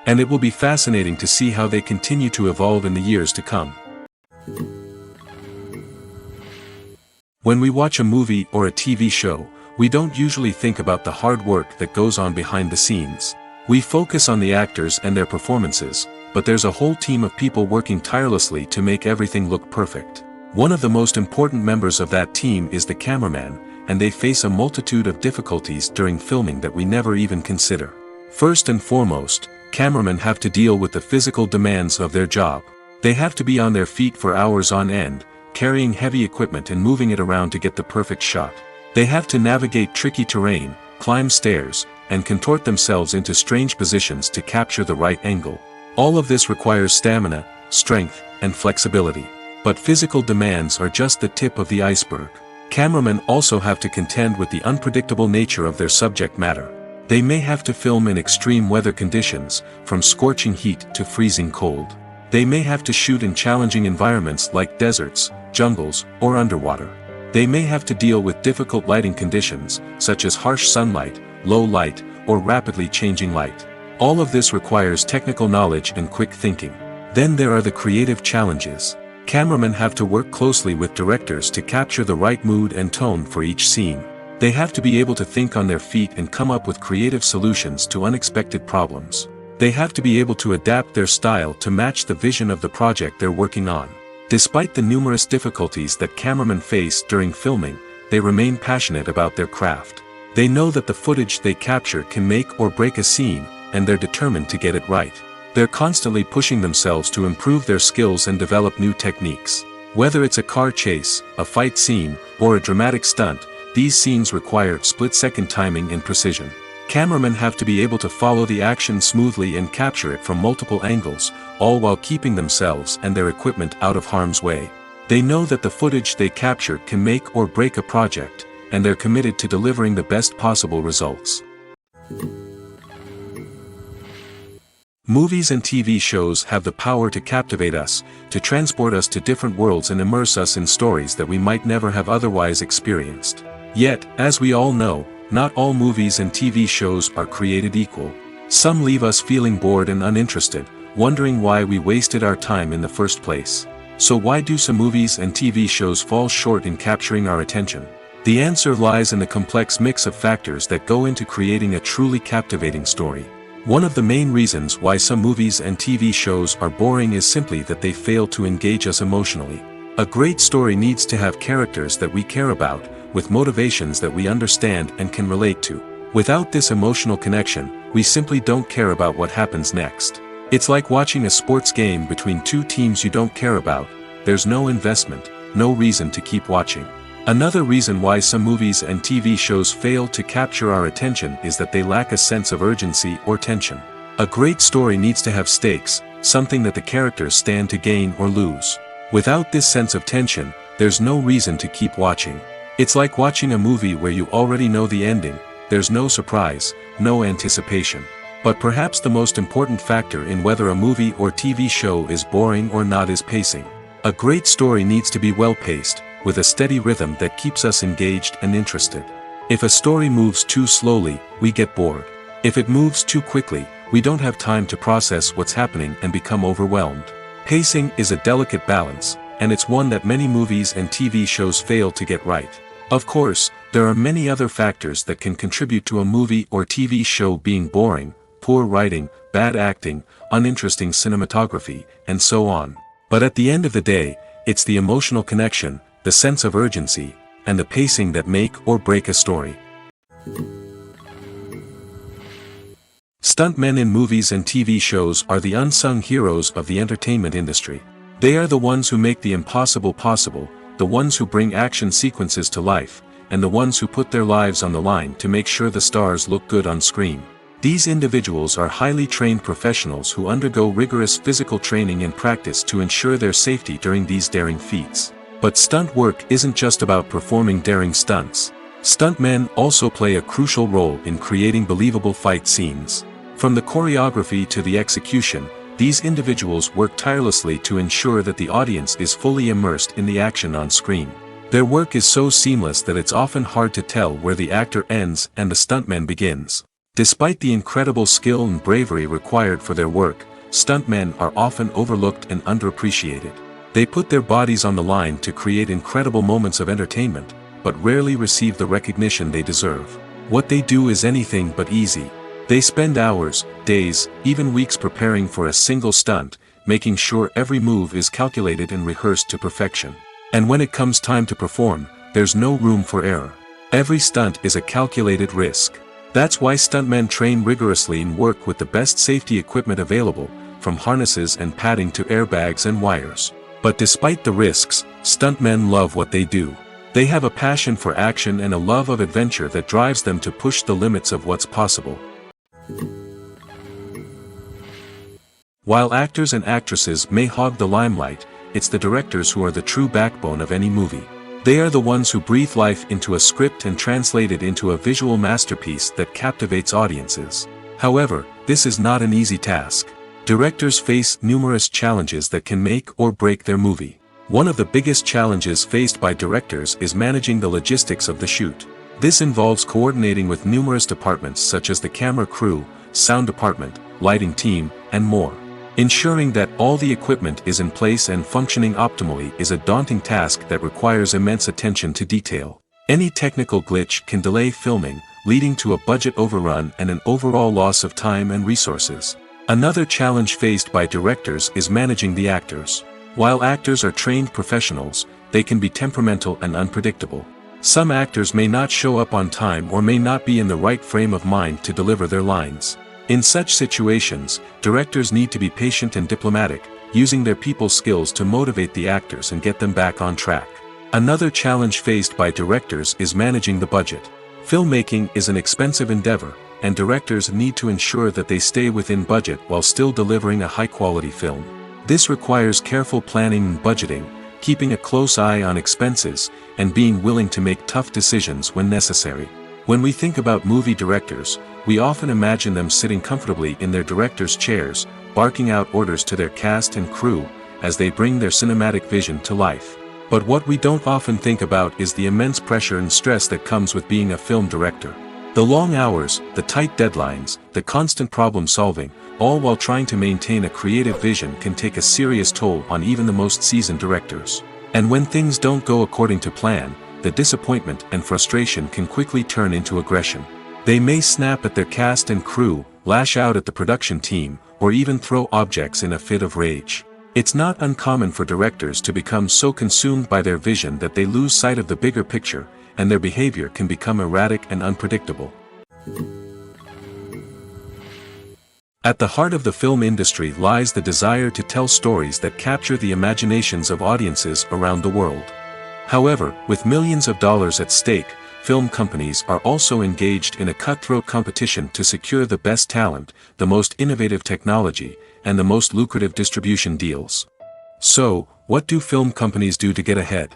And it will be fascinating to see how they continue to evolve in the years to come. When we watch a movie or a TV show, we don't usually think about the hard work that goes on behind the scenes. We focus on the actors and their performances, but there's a whole team of people working tirelessly to make everything look perfect. One of the most important members of that team is the cameraman, and they face a multitude of difficulties during filming that we never even consider. First and foremost, cameramen have to deal with the physical demands of their job. They have to be on their feet for hours on end, carrying heavy equipment and moving it around to get the perfect shot. They have to navigate tricky terrain, climb stairs, and contort themselves into strange positions to capture the right angle. All of this requires stamina, strength, and flexibility. But physical demands are just the tip of the iceberg. Cameramen also have to contend with the unpredictable nature of their subject matter. They may have to film in extreme weather conditions, from scorching heat to freezing cold. They may have to shoot in challenging environments like deserts, jungles, or underwater. They may have to deal with difficult lighting conditions, such as harsh sunlight, low light, or rapidly changing light. All of this requires technical knowledge and quick thinking. Then there are the creative challenges. Cameramen have to work closely with directors to capture the right mood and tone for each scene. They have to be able to think on their feet and come up with creative solutions to unexpected problems. They have to be able to adapt their style to match the vision of the project they're working on. Despite the numerous difficulties that cameramen face during filming, they remain passionate about their craft. They know that the footage they capture can make or break a scene, and they're determined to get it right. They're constantly pushing themselves to improve their skills and develop new techniques. Whether it's a car chase, a fight scene, or a dramatic stunt, these scenes require split-second timing and precision. Cameramen have to be able to follow the action smoothly and capture it from multiple angles, all while keeping themselves and their equipment out of harm's way. They know that the footage they capture can make or break a project, and they're committed to delivering the best possible results. Movies and TV shows have the power to captivate us, to transport us to different worlds and immerse us in stories that we might never have otherwise experienced. Yet, as we all know, not all movies and TV shows are created equal. Some leave us feeling bored and uninterested, wondering why we wasted our time in the first place. So why do some movies and TV shows fall short in capturing our attention? The answer lies in the complex mix of factors that go into creating a truly captivating story. One of the main reasons why some movies and TV shows are boring is simply that they fail to engage us emotionally. A great story needs to have characters that we care about, with motivations that we understand and can relate to. Without this emotional connection, we simply don't care about what happens next. It's like watching a sports game between two teams you don't care about. There's no investment, no reason to keep watching. Another reason why some movies and TV shows fail to capture our attention is that they lack a sense of urgency or tension. A great story needs to have stakes, something that the characters stand to gain or lose. Without this sense of tension, there's no reason to keep watching. It's like watching a movie where you already know the ending. There's no surprise, no anticipation. But perhaps the most important factor in whether a movie or TV show is boring or not is pacing. A great story needs to be well-paced, with a steady rhythm that keeps us engaged and interested. If a story moves too slowly, we get bored. If it moves too quickly, we don't have time to process what's happening and become overwhelmed. Pacing is a delicate balance, and it's one that many movies and TV shows fail to get right. Of course, there are many other factors that can contribute to a movie or TV show being boring: poor writing, bad acting, uninteresting cinematography, and so on. But at the end of the day, it's the emotional connection, the sense of urgency, and the pacing that make or break a story. Stuntmen in movies and TV shows are the unsung heroes of the entertainment industry. They are the ones who make the impossible possible, the ones who bring action sequences to life, and the ones who put their lives on the line to make sure the stars look good on screen. These individuals are highly trained professionals who undergo rigorous physical training and practice to ensure their safety during these daring feats. But stunt work isn't just about performing daring stunts. Stuntmen also play a crucial role in creating believable fight scenes. From the choreography to the execution, these individuals work tirelessly to ensure that the audience is fully immersed in the action on screen. Their work is so seamless that it's often hard to tell where the actor ends and the stuntman begins. Despite the incredible skill and bravery required for their work, stuntmen are often overlooked and underappreciated. They put their bodies on the line to create incredible moments of entertainment, but rarely receive the recognition they deserve. What they do is anything but easy. They spend hours, days, even weeks preparing for a single stunt, making sure every move is calculated and rehearsed to perfection. And when it comes time to perform, there's no room for error. Every stunt is a calculated risk. That's why stuntmen train rigorously and work with the best safety equipment available, from harnesses and padding to airbags and wires. But despite the risks, stuntmen love what they do. They have a passion for action and a love of adventure that drives them to push the limits of what's possible. While actors and actresses may hog the limelight, it's the directors who are the true backbone of any movie. They are the ones who breathe life into a script and translate it into a visual masterpiece that captivates audiences. However, this is not an easy task. Directors face numerous challenges that can make or break their movie. One of the biggest challenges faced by directors is managing the logistics of the shoot. This involves coordinating with numerous departments such as the camera crew, sound department, lighting team, and more. Ensuring that all the equipment is in place and functioning optimally is a daunting task that requires immense attention to detail. Any technical glitch can delay filming, leading to a budget overrun and an overall loss of time and resources. Another challenge faced by directors is managing the actors. While actors are trained professionals, they can be temperamental and unpredictable. Some actors may not show up on time or may not be in the right frame of mind to deliver their lines. In such situations, directors need to be patient and diplomatic, using their people skills to motivate the actors and get them back on track. Another challenge faced by directors is managing the budget. Filmmaking is an expensive endeavor, and directors need to ensure that they stay within budget while still delivering a high-quality film. This requires careful planning and budgeting, keeping a close eye on expenses, and being willing to make tough decisions when necessary. When we think about movie directors, we often imagine them sitting comfortably in their director's chairs, barking out orders to their cast and crew, as they bring their cinematic vision to life. But what we don't often think about is the immense pressure and stress that comes with being a film director. The long hours, the tight deadlines, the constant problem solving, all while trying to maintain a creative vision can take a serious toll on even the most seasoned directors. And when things don't go according to plan, the disappointment and frustration can quickly turn into aggression. They may snap at their cast and crew, lash out at the production team, or even throw objects in a fit of rage. It's not uncommon for directors to become so consumed by their vision that they lose sight of the bigger picture, and their behavior can become erratic and unpredictable. At the heart of the film industry lies the desire to tell stories that capture the imaginations of audiences around the world. However, with millions of dollars at stake, film companies are also engaged in a cutthroat competition to secure the best talent, the most innovative technology, and the most lucrative distribution deals. So, what do film companies do to get ahead?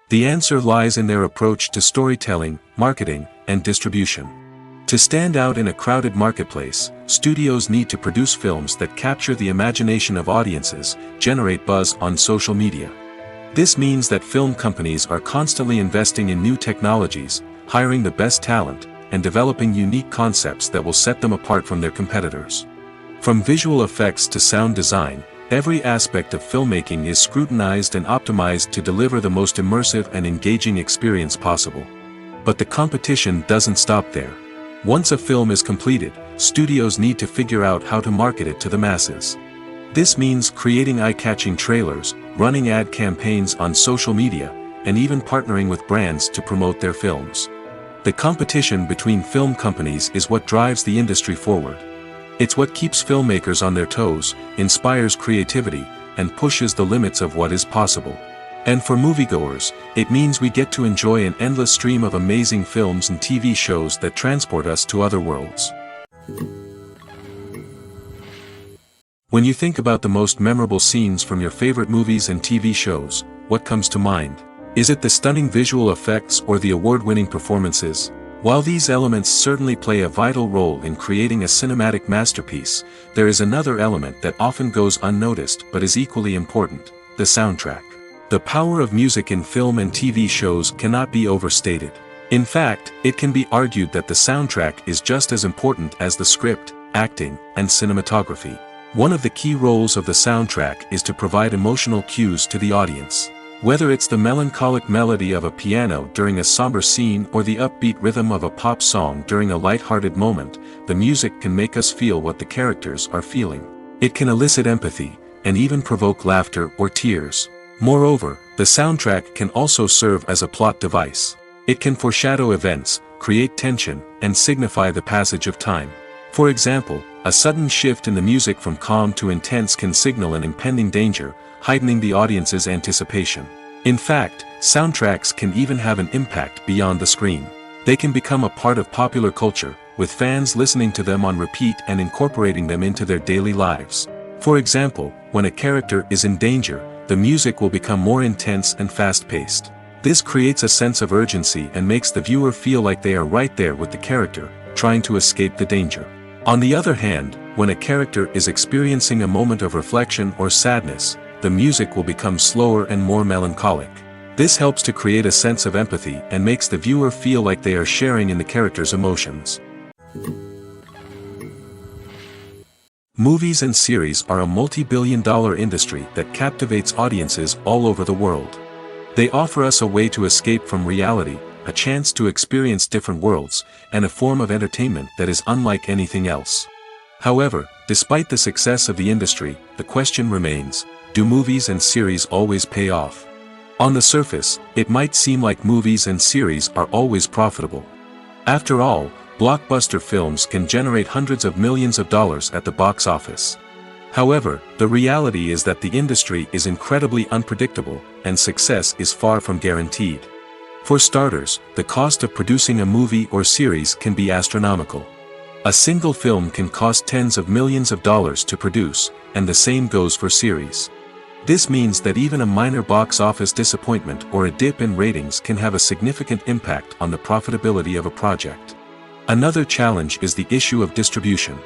The answer lies in their approach to storytelling, marketing, and distribution. To stand out in a crowded marketplace, studios need to produce films that capture the imagination of audiences, generate buzz on social media. This means that film companies are constantly investing in new technologies, hiring the best talent, and developing unique concepts that will set them apart from their competitors. From visual effects to sound design, every aspect of filmmaking is scrutinized and optimized to deliver the most immersive and engaging experience possible. But the competition doesn't stop there. Once a film is completed, studios need to figure out how to market it to the masses. This means creating eye-catching trailers, running ad campaigns on social media, and even partnering with brands to promote their films. The competition between film companies is what drives the industry forward. It's what keeps filmmakers on their toes, inspires creativity, and pushes the limits of what is possible. And for moviegoers, it means we get to enjoy an endless stream of amazing films and TV shows that transport us to other worlds. When you think about the most memorable scenes from your favorite movies and TV shows, what comes to mind? Is it the stunning visual effects or the award-winning performances? While these elements certainly play a vital role in creating a cinematic masterpiece, there is another element that often goes unnoticed but is equally important: the soundtrack. The power of music in film and TV shows cannot be overstated. In fact, it can be argued that the soundtrack is just as important as the script, acting, and cinematography. One of the key roles of the soundtrack is to provide emotional cues to the audience. Whether it's the melancholic melody of a piano during a somber scene or the upbeat rhythm of a pop song during a light-hearted moment, the music can make us feel what the characters are feeling. It can elicit empathy, and even provoke laughter or tears. Moreover, the soundtrack can also serve as a plot device. It can foreshadow events, create tension, and signify the passage of time. For example, a sudden shift in the music from calm to intense can signal an impending danger, heightening the audience's anticipation. In fact, soundtracks can even have an impact beyond the screen. They can become a part of popular culture, with fans listening to them on repeat and incorporating them into their daily lives. For example, when a character is in danger, the music will become more intense and fast-paced. This creates a sense of urgency and makes the viewer feel like they are right there with the character, trying to escape the danger. On the other hand, when a character is experiencing a moment of reflection or sadness, the music will become slower and more melancholic. This helps to create a sense of empathy and makes the viewer feel like they are sharing in the character's emotions. Movies and series are a multi-billion-dollar industry that captivates audiences all over the world. They offer us a way to escape from reality, a chance to experience different worlds, and a form of entertainment that is unlike anything else. However, despite the success of the industry, the question remains: do movies and series always pay off? On the surface, it might seem like movies and series are always profitable. After all, blockbuster films can generate hundreds of millions of dollars at the box office. However, the reality is that the industry is incredibly unpredictable, and success is far from guaranteed. For starters, the cost of producing a movie or series can be astronomical. A single film can cost tens of millions of dollars to produce, and the same goes for series. This means that even a minor box office disappointment or a dip in ratings can have a significant impact on the profitability of a project. Another challenge is the issue of distribution.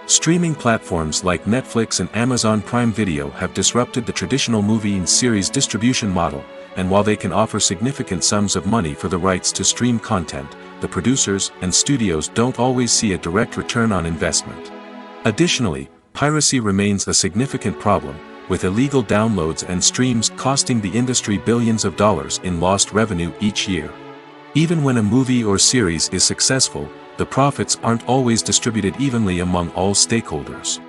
Streaming platforms like Netflix and Amazon Prime Video have disrupted the traditional movie and series distribution model, and while they can offer significant sums of money for the rights to stream content, the producers and studios don't always see a direct return on investment. Additionally, piracy remains a significant problem, with illegal downloads and streams costing the industry billions of dollars in lost revenue each year. Even when a movie or series is successful, the profits aren't always distributed evenly among all stakeholders.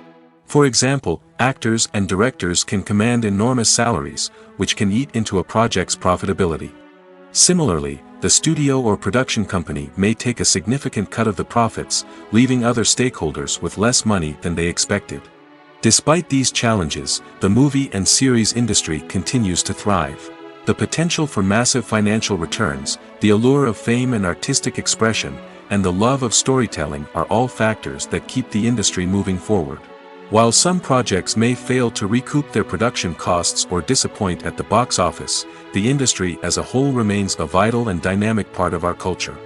For example, actors and directors can command enormous salaries, which can eat into a project's profitability. Similarly, the studio or production company may take a significant cut of the profits, leaving other stakeholders with less money than they expected. Despite these challenges, the movie and series industry continues to thrive. The potential for massive financial returns, the allure of fame and artistic expression, and the love of storytelling are all factors that keep the industry moving forward. While some projects may fail to recoup their production costs or disappoint at the box office, the industry as a whole remains a vital and dynamic part of our culture.